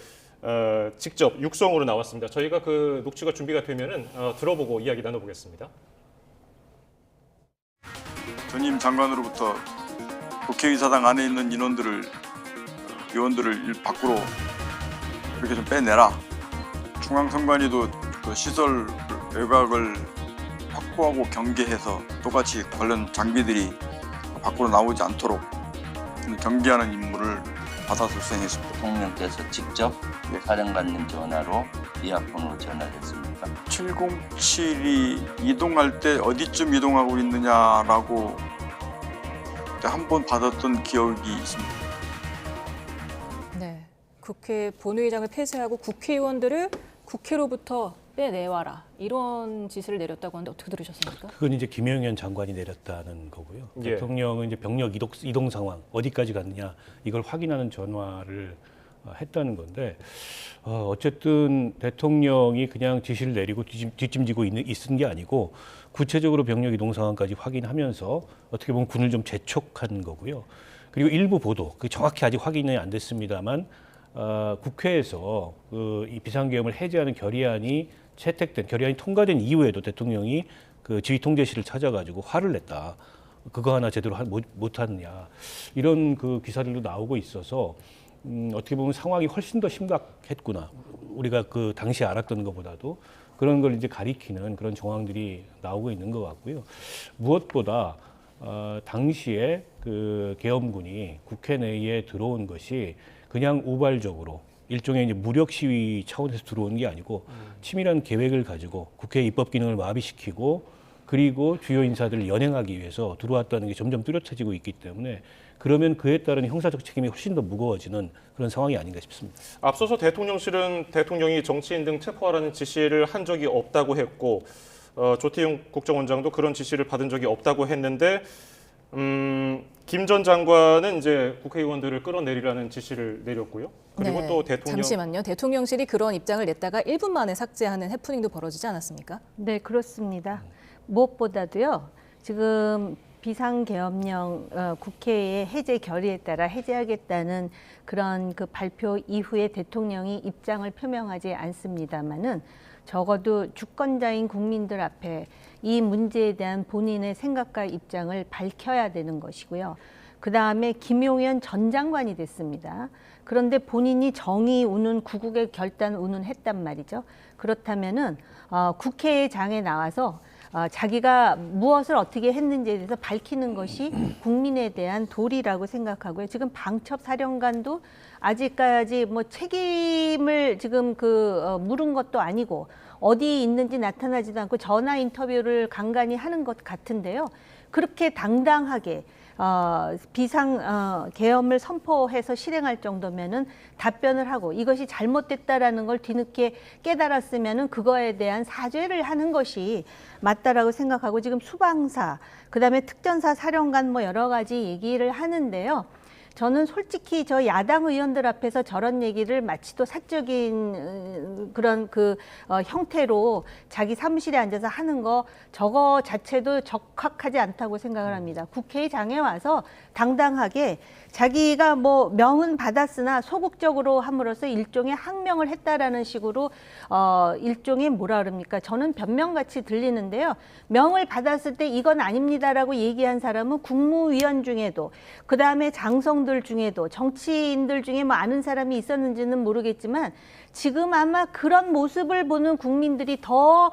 직접 육성으로 나왔습니다. 저희가 그 녹취가 준비가 되면은 들어보고 이야기 나눠보겠습니다. 전임 장관으로부터 국회의사당 안에 있는 의원들을 밖으로 이렇게 좀 빼내라. 중앙선관위도 그 시설 외곽을 확보하고 경계해서 똑같이 관련 장비들이 밖으로 나오지 않도록 경계하는 임무를 받아서 수행했습니다. 대통령께서 직접 사령관님 전화로 이어폰으로 전화를 했습니까? 707이 이동할 때 어디쯤 이동하고 있느냐라고 한 번 받았던 기억이 있습니다. 네, 국회 본회의장을 폐쇄하고 국회의원들을 국회로부터 빼내와라 이런 지시를 내렸다고 하는데 어떻게 들으셨습니까? 그건 이제 김영현 장관이 내렸다는 거고요. 예. 대통령은 이제 병력 이동 상황 어디까지 갔느냐 이걸 확인하는 전화를 했다는 건데 어쨌든 대통령이 그냥 지시를 내리고 뒷짐지고 있은 게 아니고 구체적으로 병력 이동 상황까지 확인하면서 어떻게 보면 군을 좀 재촉한 거고요. 그리고 일부 보도, 그 정확히 아직 확인이 안 됐습니다만 국회에서 이 비상계엄을 해제하는 결의안이 통과된 이후에도 대통령이 그 지휘 통제실을 찾아가지고 화를 냈다. 그거 하나 제대로 못하느냐 이런 그 기사들도 나오고 있어서 어떻게 보면 상황이 훨씬 더 심각했구나. 우리가 그 당시에 알았던 것보다도 그런 걸 이제 가리키는 그런 정황들이 나오고 있는 것 같고요. 무엇보다 당시에 그 계엄군이 국회 내에 들어온 것이 그냥 우발적으로 일종의 이제 무력 시위 차원에서 들어온 게 아니고 치밀한 계획을 가지고 국회 입법 기능을 마비시키고 그리고 주요 인사들을 연행하기 위해서 들어왔다는 게 점점 뚜렷해지고 있기 때문에 그러면 그에 따른 형사적 책임이 훨씬 더 무거워지는 그런 상황이 아닌가 싶습니다. 앞서서 대통령실은 대통령이 정치인 등 체포하라는 지시를 한 적이 없다고 했고 조태용 국정원장도 그런 지시를 받은 적이 없다고 했는데 김 전 장관은 이제 국회의원들을 끌어내리라는 지시를 내렸고요. 그리고 네, 또 대통령 잠시만요. 대통령실이 그런 입장을 냈다가 1분 만에 삭제하는 해프닝도 벌어지지 않았습니까? 네, 그렇습니다. 무엇보다도요, 지금 비상계엄령 국회의 해제 결의에 따라 해제하겠다는 그런 그 발표 이후에 대통령이 입장을 표명하지 않습니다마는 적어도 주권자인 국민들 앞에 이 문제에 대한 본인의 생각과 입장을 밝혀야 되는 것이고요. 그 다음에 김용현 전 장관이 됐습니다. 그런데 본인이 정의 운운 구국의 결단 운운했단 말이죠. 그렇다면은 국회장에 나와서 자기가 무엇을 어떻게 했는지에 대해서 밝히는 것이 국민에 대한 도리라고 생각하고요. 지금 방첩 사령관도 아직까지 뭐 책임을 지금 물은 것도 아니고 어디 있는지 나타나지도 않고 전화 인터뷰를 간간히 하는 것 같은데요. 그렇게 당당하게 계엄을 선포해서 실행할 정도면은 답변을 하고 이것이 잘못됐다라는 걸 뒤늦게 깨달았으면은 그거에 대한 사죄를 하는 것이 맞다라고 생각하고 지금 수방사, 그다음에 특전사 사령관 뭐 여러 가지 얘기를 하는데요. 저는 솔직히 저 야당 의원들 앞에서 저런 얘기를 마치 또 사적인 그런 형태로 자기 사무실에 앉아서 하는 거 저거 자체도 적합하지 않다고 생각을 합니다. 국회의장에 와서 당당하게 자기가 뭐 명은 받았으나 소극적으로 함으로써 일종의 항명을 했다라는 식으로 일종의 뭐라 그럽니까? 저는 변명같이 들리는데요. 명을 받았을 때 이건 아닙니다라고 얘기한 사람은 국무위원 중에도 그다음에 장성들 중에도 정치인들 중에 뭐 아는 사람이 있었는지는 모르겠지만 지금 아마 그런 모습을 보는 국민들이 더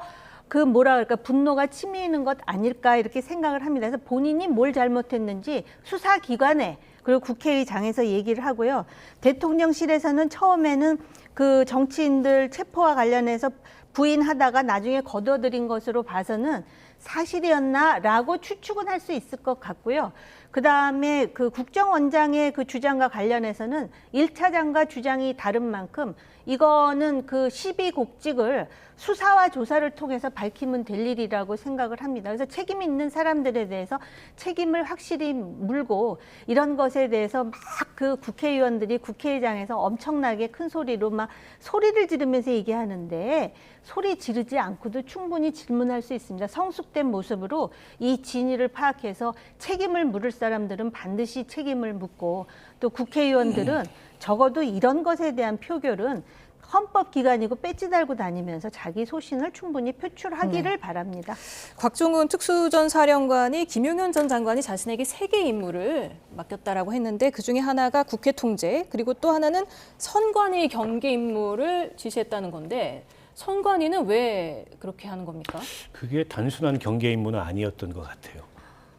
분노가 치미는 것 아닐까 이렇게 생각을 합니다. 그래서 본인이 뭘 잘못했는지 수사기관에 그리고 국회의장에서 얘기를 하고요. 대통령실에서는 처음에는 그 정치인들 체포와 관련해서 부인하다가 나중에 거둬들인 것으로 봐서는 사실이었나라고 추측은 할 수 있을 것 같고요. 그 다음에 그 국정원장의 그 주장과 관련해서는 1차장과 주장이 다른 만큼 이거는 그 시비곡직을 수사와 조사를 통해서 밝히면 될 일이라고 생각을 합니다. 그래서 책임 있는 사람들에 대해서 책임을 확실히 물고 이런 것에 대해서 막 그 국회의원들이 국회의장에서 엄청나게 큰 소리로 막 소리를 지르면서 얘기하는데 소리 지르지 않고도 충분히 질문할 수 있습니다. 성숙된 모습으로 이 진위를 파악해서 책임을 물을 사람들은 반드시 책임을 묻고 또 국회의원들은 적어도 이런 것에 대한 표결은 헌법기관이고 배지 달고 다니면서 자기 소신을 충분히 표출하기를 바랍니다. 곽종훈 특수전 사령관이 김용현 전 장관이 자신에게 3개의 임무를 맡겼다라고 했는데 그중에 하나가 국회 통제, 그리고 또 하나는 선관위 경계 임무를 지시했다는 건데 선관위는 왜 그렇게 하는 겁니까? 그게 단순한 경계 임무는 아니었던 것 같아요.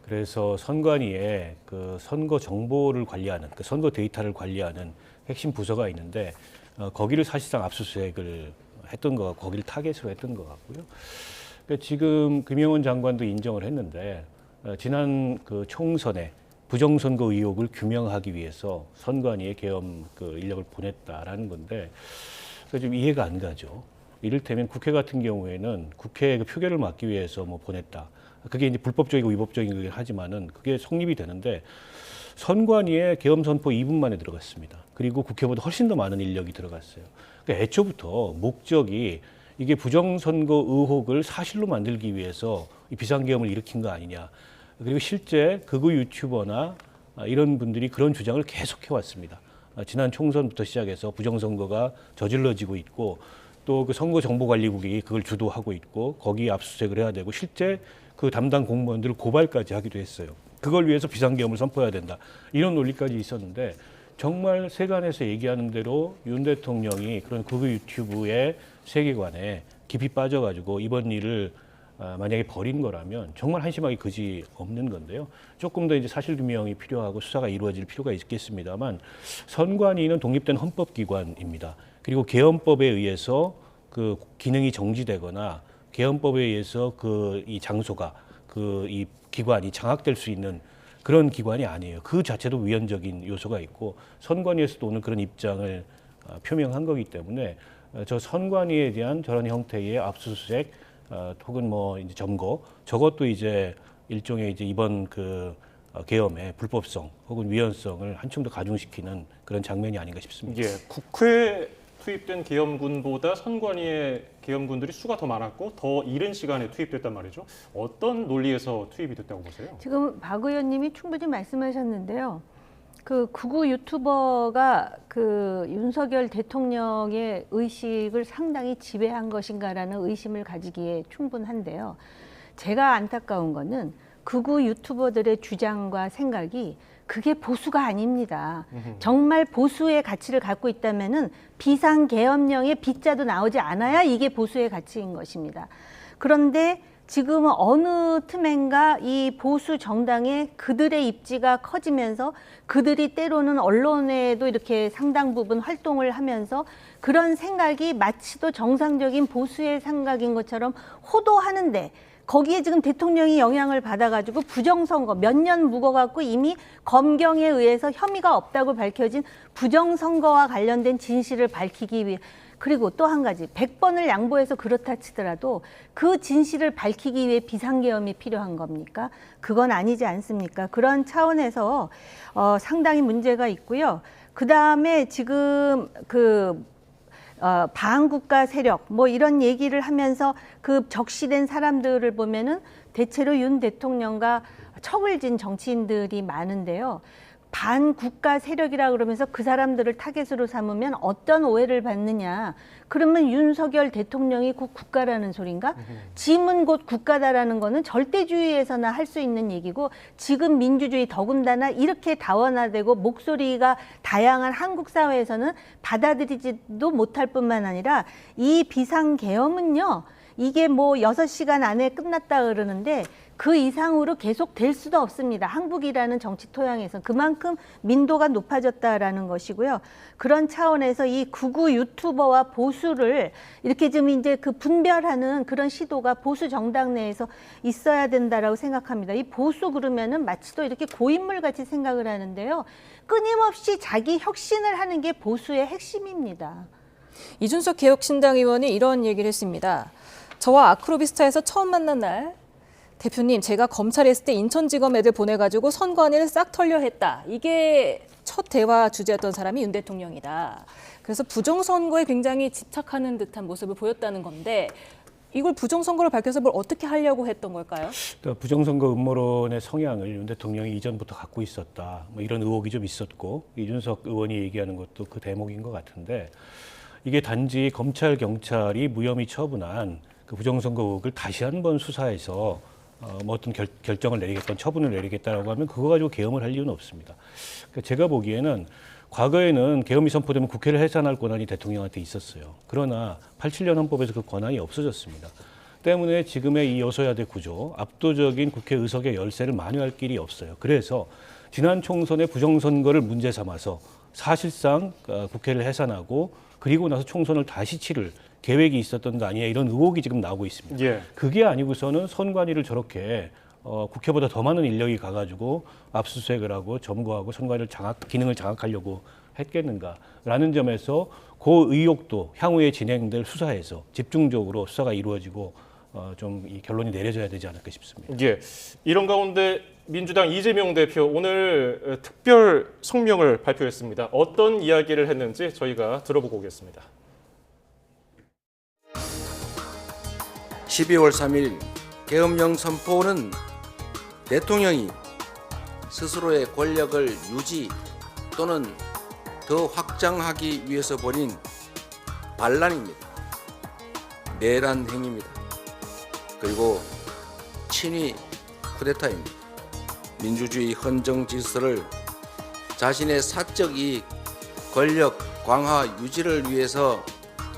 그래서 선관위에 그 선거 정보를 관리하는, 그 선거 데이터를 관리하는 핵심 부서가 있는데 거기를 사실상 압수수색을 했던 거, 거기를 타겟으로 했던 것 같고요. 그러니까 지금 김영원 장관도 인정을 했는데 지난 그 총선에 부정선거 의혹을 규명하기 위해서 선관위에 계엄 인력을 보냈다라는 건데 좀 이해가 안 가죠. 이를테면 국회 같은 경우에는 국회의 그 표결을 막기 위해서 뭐 보냈다. 그게 이제 불법적이고 위법적인 거긴 하지만은 그게 성립이 되는데 선관위에 계엄 선포 2분 만에 들어갔습니다. 그리고 국회보다 훨씬 더 많은 인력이 들어갔어요. 그러니까 애초부터 목적이 이게 부정선거 의혹을 사실로 만들기 위해서 이 비상계엄을 일으킨 거 아니냐. 그리고 실제 극우 유튜버나 이런 분들이 그런 주장을 계속 해왔습니다. 지난 총선부터 시작해서 부정선거가 저질러지고 있고 또 그 선거정보관리국이 그걸 주도하고 있고 거기에 압수수색을 해야 되고 실제 그 담당 공무원들을 고발까지 하기도 했어요. 그걸 위해서 비상계엄을 선포해야 된다. 이런 논리까지 있었는데 정말 세간에서 얘기하는 대로 윤 대통령이 그런 극우 유튜브의 세계관에 깊이 빠져가지고 이번 일을 만약에 벌인 거라면 정말 한심하기 그지 없는 건데요. 조금 더 이제 사실규명이 필요하고 수사가 이루어질 필요가 있겠습니다만 선관위는 독립된 헌법기관입니다. 그리고 계엄법에 의해서 그 기능이 정지되거나 계엄법에 의해서 이 장소가 그 이 기관이 장악될 수 있는 그런 기관이 아니에요. 그 자체도 위헌적인 요소가 있고 선관위에서도 오늘 그런 입장을 표명한 거기 때문에 저 선관위에 대한 저런 형태의 압수수색 혹은 뭐 이제 점거 저것도 이제 일종의 이제 이번 그 계엄의 불법성 혹은 위헌성을 한층 더 가중시키는 그런 장면이 아닌가 싶습니다. 예, 국회에 투입된 계엄군보다 선관위의 계엄군들이 수가 더 많았고 더 이른 시간에 투입됐단 말이죠. 어떤 논리에서 투입이 됐다고 보세요? 지금 박 의원님이 충분히 말씀하셨는데요. 그 극우 유튜버가 그 윤석열 대통령의 의식을 상당히 지배한 것인가라는 의심을 가지기에 충분한데요. 제가 안타까운 거는 극우 유튜버들의 주장과 생각이 그게 보수가 아닙니다. 정말 보수의 가치를 갖고 있다면은 비상계엄령의 B자도 나오지 않아야 이게 보수의 가치인 것입니다. 그런데 지금은 어느 틈엔가 이 보수 정당의 그들의 입지가 커지면서 그들이 때로는 언론에도 이렇게 상당 부분 활동을 하면서 그런 생각이 마치도 정상적인 보수의 생각인 것처럼 호도하는데 거기에 지금 대통령이 영향을 받아가지고 부정선거 몇 년 묵어갖고 이미 검경에 의해서 혐의가 없다고 밝혀진 부정선거와 관련된 진실을 밝히기 위해 그리고 또 한 가지 100번을 양보해서 그렇다 치더라도 그 진실을 밝히기 위해 비상계엄이 필요한 겁니까? 그건 아니지 않습니까? 그런 차원에서 상당히 문제가 있고요. 그다음에 지금 반국가 세력 뭐 이런 얘기를 하면서 그 적시된 사람들을 보면은 대체로 윤 대통령과 척을 진 정치인들이 많은데요. 반국가 세력이라 그러면서 그 사람들을 타겟으로 삼으면 어떤 오해를 받느냐. 그러면 윤석열 대통령이 곧 국가라는 소린가? 짐은 곧 국가다라는 거는 절대주의에서나 할 수 있는 얘기고 지금 민주주의 더군다나 이렇게 다원화되고 목소리가 다양한 한국 사회에서는 받아들이지도 못할 뿐만 아니라 이 비상계엄은요. 이게 뭐 6시간 안에 끝났다 그러는데 그 이상으로 계속 될 수도 없습니다. 한국이라는 정치 토양에서 그만큼 민도가 높아졌다라는 것이고요. 그런 차원에서 이 극우 유튜버와 보수를 이렇게 좀 이제 그 분별하는 그런 시도가 보수 정당 내에서 있어야 된다라고 생각합니다. 이 보수 그러면은 마치도 이렇게 고인물 같이 생각을 하는데요. 끊임없이 자기 혁신을 하는 게 보수의 핵심입니다. 이준석 개혁신당 의원이 이런 얘기를 했습니다. 저와 아크로비스타에서 처음 만난 날 대표님, 제가 검찰에 있을 때 인천지검 애들 보내가지고 선관위를 싹 털려 했다. 이게 첫 대화 주제였던 사람이 윤 대통령이다. 그래서 부정선거에 굉장히 집착하는 듯한 모습을 보였다는 건데 이걸 부정선거를 밝혀서 뭘 어떻게 하려고 했던 걸까요? 그러니까 부정선거 음모론의 성향을 윤 대통령이 이전부터 갖고 있었다. 뭐 이런 의혹이 좀 있었고 이준석 의원이 얘기하는 것도 그 대목인 것 같은데 이게 단지 검찰, 경찰이 무혐의 처분한 그 부정선거 의혹을 다시 한번 수사해서 뭐 어떤 결정을 내리겠다, 처분을 내리겠다라고 하면 그거 가지고 계엄을 할 이유는 없습니다. 그러니까 제가 보기에는 과거에는 계엄이 선포되면 국회를 해산할 권한이 대통령한테 있었어요. 그러나 87년 헌법에서 그 권한이 없어졌습니다. 때문에 지금의 이 여소야대 구조, 압도적인 국회 의석의 열세를 만회할 길이 없어요. 그래서 지난 총선의 부정선거를 문제 삼아서 사실상 국회를 해산하고 그리고 나서 총선을 다시 치를 계획이 있었던 거 아니냐 이런 의혹이 지금 나오고 있습니다. 예. 그게 아니고서는 선관위를 저렇게 국회보다 더 많은 인력이 가가지고 압수수색을 하고 점거하고 선관위를 기능을 장악하려고 했겠는가라는 점에서 그 의혹도 향후에 진행될 수사에서 집중적으로 수사가 이루어지고 좀 이 결론이 내려져야 되지 않을까 싶습니다. 예. 이런 가운데 민주당 이재명 대표 오늘 특별 성명을 발표했습니다. 어떤 이야기를 했는지 저희가 들어보고 오겠습니다. 12월 3일 계엄령 선포는 대통령이 스스로의 권력을 유지 또는 더 확장하기 위해서 벌인 반란입니다. 내란 행위입니다. 그리고 친위 쿠데타입니다. 민주주의 헌정 질서를 자신의 사적 이익, 권력 강화 유지를 위해서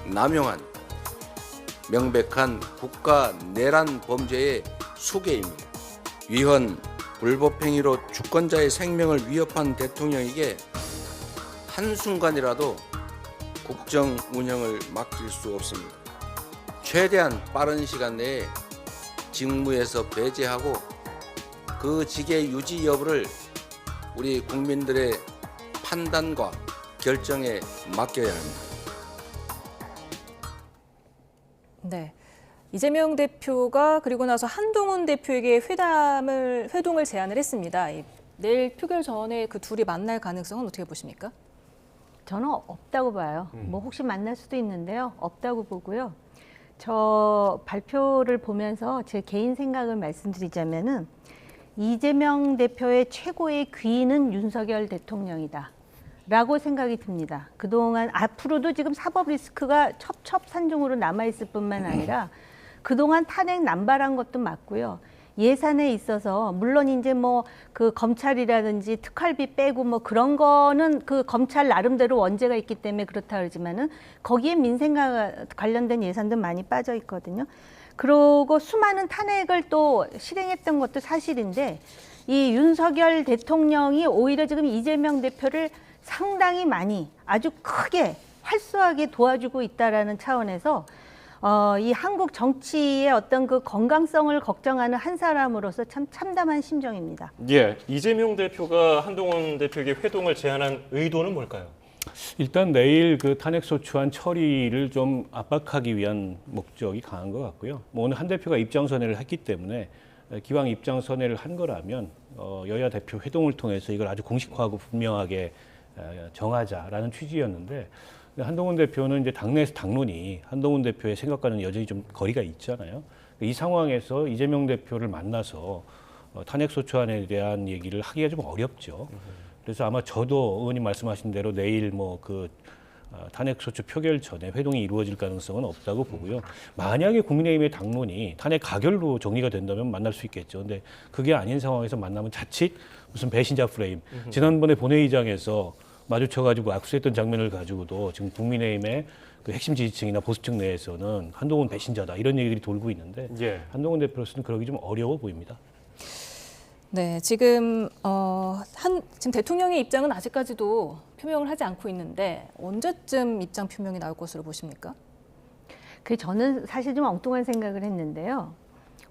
남용한 명백한 국가 내란 범죄의 수괴입니다. 위헌, 불법 행위로 주권자의 생명을 위협한 대통령에게 한순간이라도 국정 운영을 맡길 수 없습니다. 최대한 빠른 시간 내에 직무에서 배제하고 그 직의 유지 여부를 우리 국민들의 판단과 결정에 맡겨야 합니다. 네. 이재명 대표가 그리고 나서 한동훈 대표에게 회동을 제안을 했습니다. 내일 표결 전에 그 둘이 만날 가능성은 어떻게 보십니까? 저는 없다고 봐요. 뭐 혹시 만날 수도 있는데요. 없다고 보고요. 저 발표를 보면서 제 개인 생각을 말씀드리자면은 이재명 대표의 최고의 귀인은 윤석열 대통령이다 라고 생각이 듭니다. 그동안 앞으로도 지금 사법 리스크가 첩첩산중으로 남아있을 뿐만 아니라 그동안 탄핵 남발한 것도 맞고요. 예산에 있어서 물론 이제 뭐 그 검찰이라든지 특활비 빼고 뭐 그런 거는 그 검찰 나름대로 원죄가 있기 때문에 그렇다 그러지만은 거기에 민생과 관련된 예산도 많이 빠져 있거든요. 그리고 수많은 탄핵을 또 실행했던 것도 사실인데 이 윤석열 대통령이 오히려 지금 이재명 대표를 상당히 많이 아주 크게 활쏘하게 도와주고 있다라는 차원에서 이 한국 정치의 어떤 그 건강성을 걱정하는 한 사람으로서 참 참담한 심정입니다. 예, 이재명 대표가 한동훈 대표에게 회동을 제안한 의도는 뭘까요? 일단 내일 그 탄핵소추안 처리를 좀 압박하기 위한 목적이 강한 것 같고요. 뭐 오늘 한 대표가 입장선회를 했기 때문에 기왕 입장선회를 한 거라면 여야 대표 회동을 통해서 이걸 아주 공식화하고 분명하게 정하자라는 취지였는데 한동훈 대표는 이제 당내에서 당론이 한동훈 대표의 생각과는 여전히 좀 거리가 있잖아요. 이 상황에서 이재명 대표를 만나서 탄핵소추안에 대한 얘기를 하기가 좀 어렵죠. 그래서 아마 저도 의원님 말씀하신 대로 내일 뭐 그 탄핵소추 표결 전에 회동이 이루어질 가능성은 없다고 보고요. 만약에 국민의힘의 당론이 탄핵 가결로 정리가 된다면 만날 수 있겠죠. 근데 그게 아닌 상황에서 만나면 자칫 무슨 배신자 프레임. 지난번에 본회의장에서 마주쳐가지고 악수했던 장면을 가지고도 지금 국민의힘의 그 핵심 지지층이나 보수층 내에서는 한동훈 배신자다 이런 얘기들이 돌고 있는데 예. 한동훈 대표로서는 그러기 좀 어려워 보입니다. 네, 지금 지금 대통령의 입장은 아직까지도 표명을 하지 않고 있는데 언제쯤 입장 표명이 나올 것으로 보십니까? 저는 사실 좀 엉뚱한 생각을 했는데요.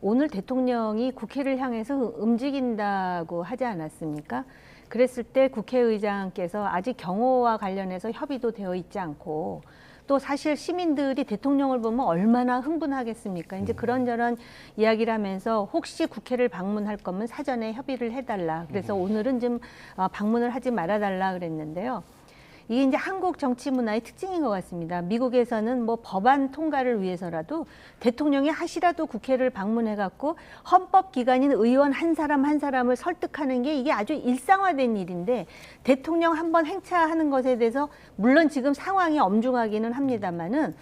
오늘 대통령이 국회를 향해서 움직인다고 하지 않았습니까? 그랬을 때 국회의장께서 아직 경호와 관련해서 협의도 되어 있지 않고 또 사실 시민들이 대통령을 보면 얼마나 흥분하겠습니까? 이제 그런저런 이야기를 하면서 혹시 국회를 방문할 거면 사전에 협의를 해달라. 그래서 오늘은 좀 방문을 하지 말아달라 그랬는데요. 이게 이제 한국 정치 문화의 특징인 것 같습니다. 미국에서는 뭐 법안 통과를 위해서라도 대통령이 하시라도 국회를 방문해갖고 헌법기관인 의원 한 사람 한 사람을 설득하는 게 이게 아주 일상화된 일인데 대통령 한번 행차하는 것에 대해서 물론 지금 상황이 엄중하기는 합니다만은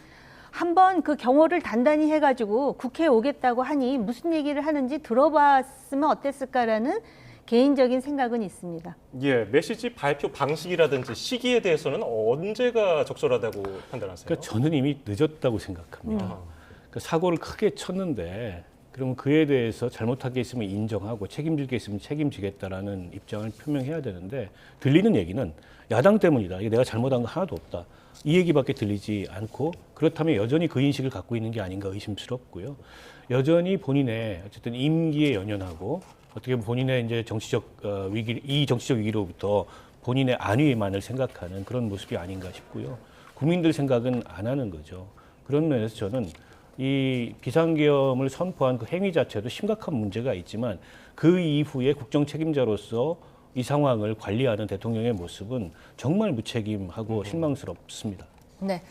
한번 그 경호를 단단히 해가지고 국회에 오겠다고 하니 무슨 얘기를 하는지 들어봤으면 어땠을까라는 개인적인 생각은 있습니다. 예, 메시지 발표 방식이라든지 시기에 대해서는 언제가 적절하다고 판단하세요? 그러니까 저는 이미 늦었다고 생각합니다. 그러니까 사고를 크게 쳤는데 그러면 그에 대해서 잘못한 게 있으면 인정하고 책임질 게 있으면 책임지겠다라는 입장을 표명해야 되는데 들리는 얘기는 야당 때문이다. 이게 내가 잘못한 거 하나도 없다. 이 얘기밖에 들리지 않고 그렇다면 여전히 그 인식을 갖고 있는 게 아닌가 의심스럽고요. 여전히 본인의 어쨌든 임기에 연연하고 어떻게 보면 본인의 이제 정치적 이 정치적 위기로부터 본인의 안위만을 생각하는 그런 모습이 아닌가 싶고요. 국민들 생각은 안 하는 거죠. 그런 면에서 저는 이 비상계엄을 선포한 그 행위 자체도 심각한 문제가 있지만 그 이후에 국정 책임자로서 이 상황을 관리하는 대통령의 모습은 정말 무책임하고 실망스럽습니다. 네.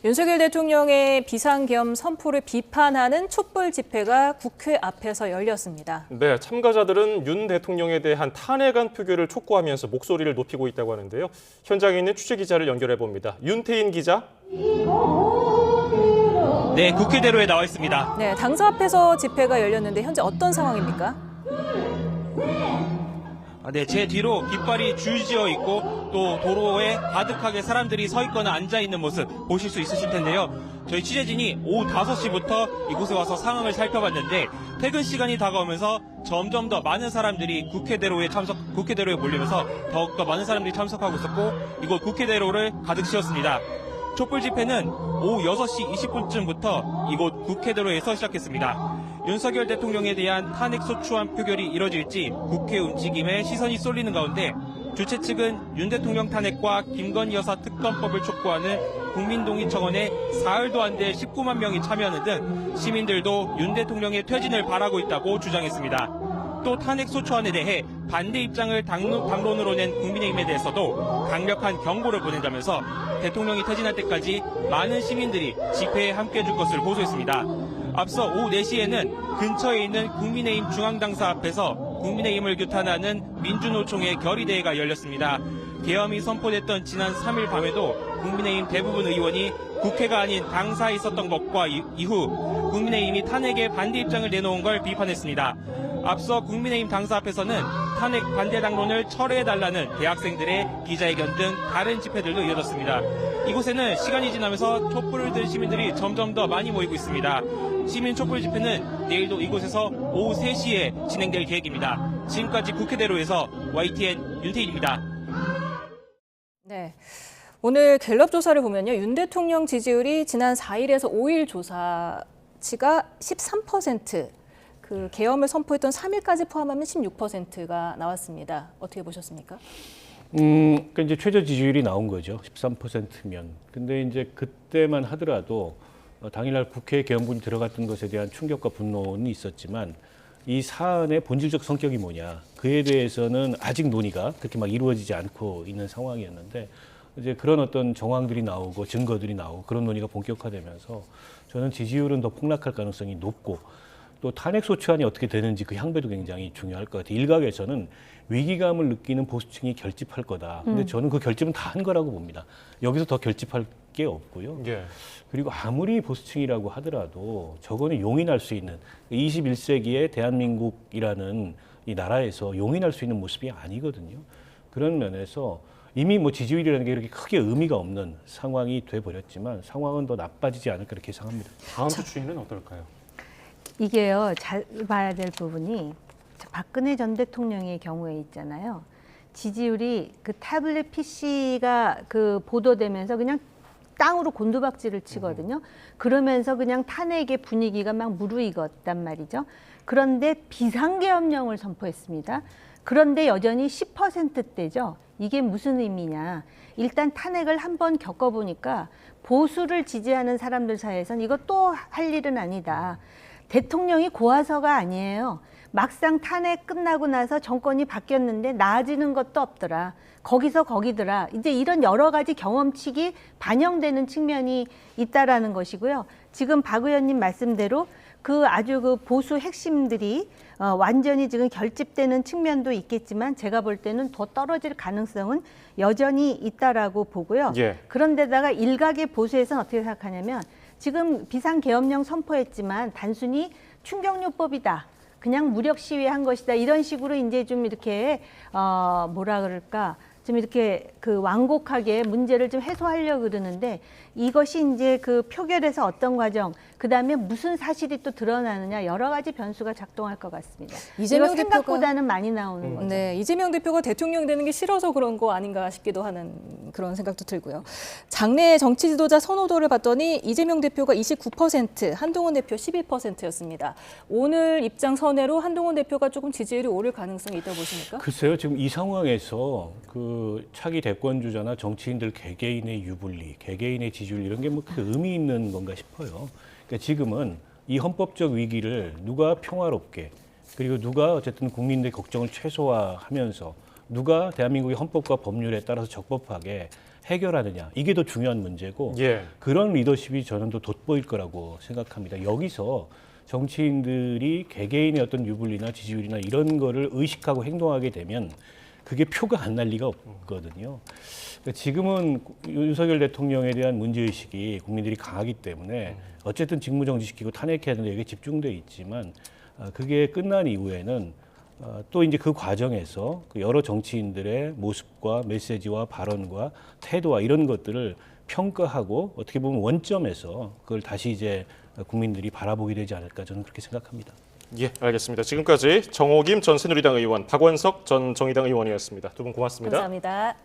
윤석열 대통령의 비상계엄 선포를 비판하는 촛불 집회가 국회 앞에서 열렸습니다. 네, 참가자들은 윤 대통령에 대한 탄핵안 표결을 촉구하면서 목소리를 높이고 있다고 하는데요. 현장에 있는 취재기자를 연결해 봅니다. 윤태인 기자. 네, 국회대로에 나와 있습니다. 네, 당사 앞에서 집회가 열렸는데 현재 어떤 상황입니까? 네, 제 뒤로 깃발이 줄지어 있고 또 도로에 가득하게 사람들이 서 있거나 앉아 있는 모습 보실 수 있으실 텐데요. 저희 취재진이 오후 5시부터 이곳에 와서 상황을 살펴봤는데 퇴근 시간이 다가오면서 점점 더 많은 사람들이 국회대로에 몰리면서 더욱더 많은 사람들이 참석하고 있었고 이곳 국회대로를 가득 채웠습니다. 촛불 집회는 오후 6시 20분쯤부터 이곳 국회대로에서 시작했습니다. 윤석열 대통령에 대한 탄핵소추안 표결이 이뤄질지 국회 움직임에 시선이 쏠리는 가운데 주최 측은 윤 대통령 탄핵과 김건희 여사 특검법을 촉구하는 국민동의청원에 사흘도 안 돼 19만 명이 참여하는 등 시민들도 윤 대통령의 퇴진을 바라고 있다고 주장했습니다. 또 탄핵소추안에 대해 반대 입장을 당론으로 낸 국민의힘에 대해서도 강력한 경고를 보낸다면서 대통령이 퇴진할 때까지 많은 시민들이 집회에 함께해 줄 것을 호소했습니다. 앞서 오후 4시에는 근처에 있는 국민의힘 중앙당사 앞에서 국민의힘을 규탄하는 민주노총의 결의대회가 열렸습니다. 계엄이 선포됐던 지난 3일 밤에도 국민의힘 대부분 의원이 국회가 아닌 당사에 있었던 것과 이후 국민의힘이 탄핵에 반대 입장을 내놓은 걸 비판했습니다. 앞서 국민의힘 당사 앞에서는 탄핵 반대 당론을 철회해달라는 대학생들의 기자회견 등 다른 집회들도 이어졌습니다. 이곳에는 시간이 지나면서 촛불을 든 시민들이 점점 더 많이 모이고 있습니다. 시민 촛불 집회는 내일도 이곳에서 오후 3시에 진행될 계획입니다. 지금까지 국회대로에서 YTN 윤태일입니다. 네. 오늘 갤럽 조사를 보면요. 윤 대통령 지지율이 지난 4일에서 5일 조사치가 13%, 그 계엄을 선포했던 3일까지 포함하면 16%가 나왔습니다. 어떻게 보셨습니까? 그러니까 이제 최저 지지율이 나온 거죠. 13%면. 근데 이제 그때만 하더라도 당일날 국회 계엄군이 들어갔던 것에 대한 충격과 분노는 있었지만 이 사안의 본질적 성격이 뭐냐, 그에 대해서는 아직 논의가 그렇게 막 이루어지지 않고 있는 상황이었는데, 이제 그런 어떤 정황들이 나오고 증거들이 나오고 그런 논의가 본격화되면서 저는 지지율은 더 폭락할 가능성이 높고, 또 탄핵소추안이 어떻게 되는지 그 향배도 굉장히 중요할 것 같아요. 일각에서는 위기감을 느끼는 보수층이 결집할 거다. 근데 저는 그 결집은 다 한 거라고 봅니다. 여기서 더 결집할 게 없고요. 예. 그리고 아무리 보수층이라고 하더라도 저거는 용인할 수 있는 21세기의 대한민국이라는 이 나라에서 용인할 수 있는 모습이 아니거든요. 그런 면에서 이미 뭐 지지율이라는 게 이렇게 크게 의미가 없는 상황이 돼버렸지만 상황은 더 나빠지지 않을까 이렇게 예상합니다. 다음 주 추이는 어떨까요? 이게요, 잘 봐야 될 부분이 박근혜 전 대통령의 경우에 있잖아요. 지지율이 그 태블릿 PC가 그 보도되면서 그냥 땅으로 곤두박질을 치거든요. 그러면서 그냥 탄핵의 분위기가 막 무르익었단 말이죠. 그런데 비상계엄령을 선포했습니다. 그런데 여전히 10%대죠. 이게 무슨 의미냐. 일단 탄핵을 한번 겪어보니까 보수를 지지하는 사람들 사이에선 이거 또 할 일은 아니다. 대통령이 고아서가 아니에요. 막상 탄핵 끝나고 나서 정권이 바뀌었는데 나아지는 것도 없더라. 거기서 거기더라. 이제 이런 여러 가지 경험칙이 반영되는 측면이 있다라는 것이고요. 지금 박 의원님 말씀대로 그 아주 그 보수 핵심들이 완전히 지금 결집되는 측면도 있겠지만 제가 볼 때는 더 떨어질 가능성은 여전히 있다라고 보고요. 예. 그런데다가 일각의 보수에서는 어떻게 생각하냐면 지금 비상계엄령 선포했지만 단순히 충격요법이다. 그냥 무력 시위한 것이다. 이런 식으로 이제 좀 이렇게 뭐라 그럴까? 좀 이렇게 그 완곡하게 문제를 좀 해소하려고 그러는데 이것이 이제 그 표결에서 어떤 과정, 그다음에 무슨 사실이 또 드러나느냐 여러 가지 변수가 작동할 것 같습니다. 이재명 이거 생각보다는 많이 나오는 거죠. 네, 이재명 대표가 대통령 되는 게 싫어서 그런 거 아닌가 싶기도 하는 그런 생각도 들고요. 장내 정치 지도자 선호도를 봤더니 이재명 대표가 29%, 한동훈 대표 11%였습니다. 오늘 입장 선회로 한동훈 대표가 조금 지지율이 오를 가능성이 있다고 보십니까? 글쎄요, 지금 이 상황에서 그 차기 대권주자나 정치인들 개개인의 유불리, 개개인의 지지율 이런 게 뭐 그 의미 있는 건가 싶어요. 그러니까 지금은 이 헌법적 위기를 누가 평화롭게, 그리고 누가 어쨌든 국민들의 걱정을 최소화하면서 누가 대한민국의 헌법과 법률에 따라서 적법하게 해결하느냐, 이게 더 중요한 문제고, 예. 그런 리더십이 저는 더 돋보일 거라고 생각합니다. 여기서 정치인들이 개개인의 어떤 유불리나 지지율이나 이런 거를 의식하고 행동하게 되면 그게 표가 안 날 리가 없거든요. 그러니까 지금은 윤석열 대통령에 대한 문제의식이 국민들이 강하기 때문에 어쨌든 직무정지시키고 탄핵해야 되는 데에 집중돼 있지만 그게 끝난 이후에는 또 이제 그 과정에서 여러 정치인들의 모습과 메시지와 발언과 태도와 이런 것들을 평가하고 어떻게 보면 원점에서 그걸 다시 이제 국민들이 바라보게 되지 않을까 저는 그렇게 생각합니다. 예, 알겠습니다. 지금까지 정호김 전 새누리당 의원, 박원석 전 정의당 의원이었습니다. 두 분 고맙습니다. 감사합니다.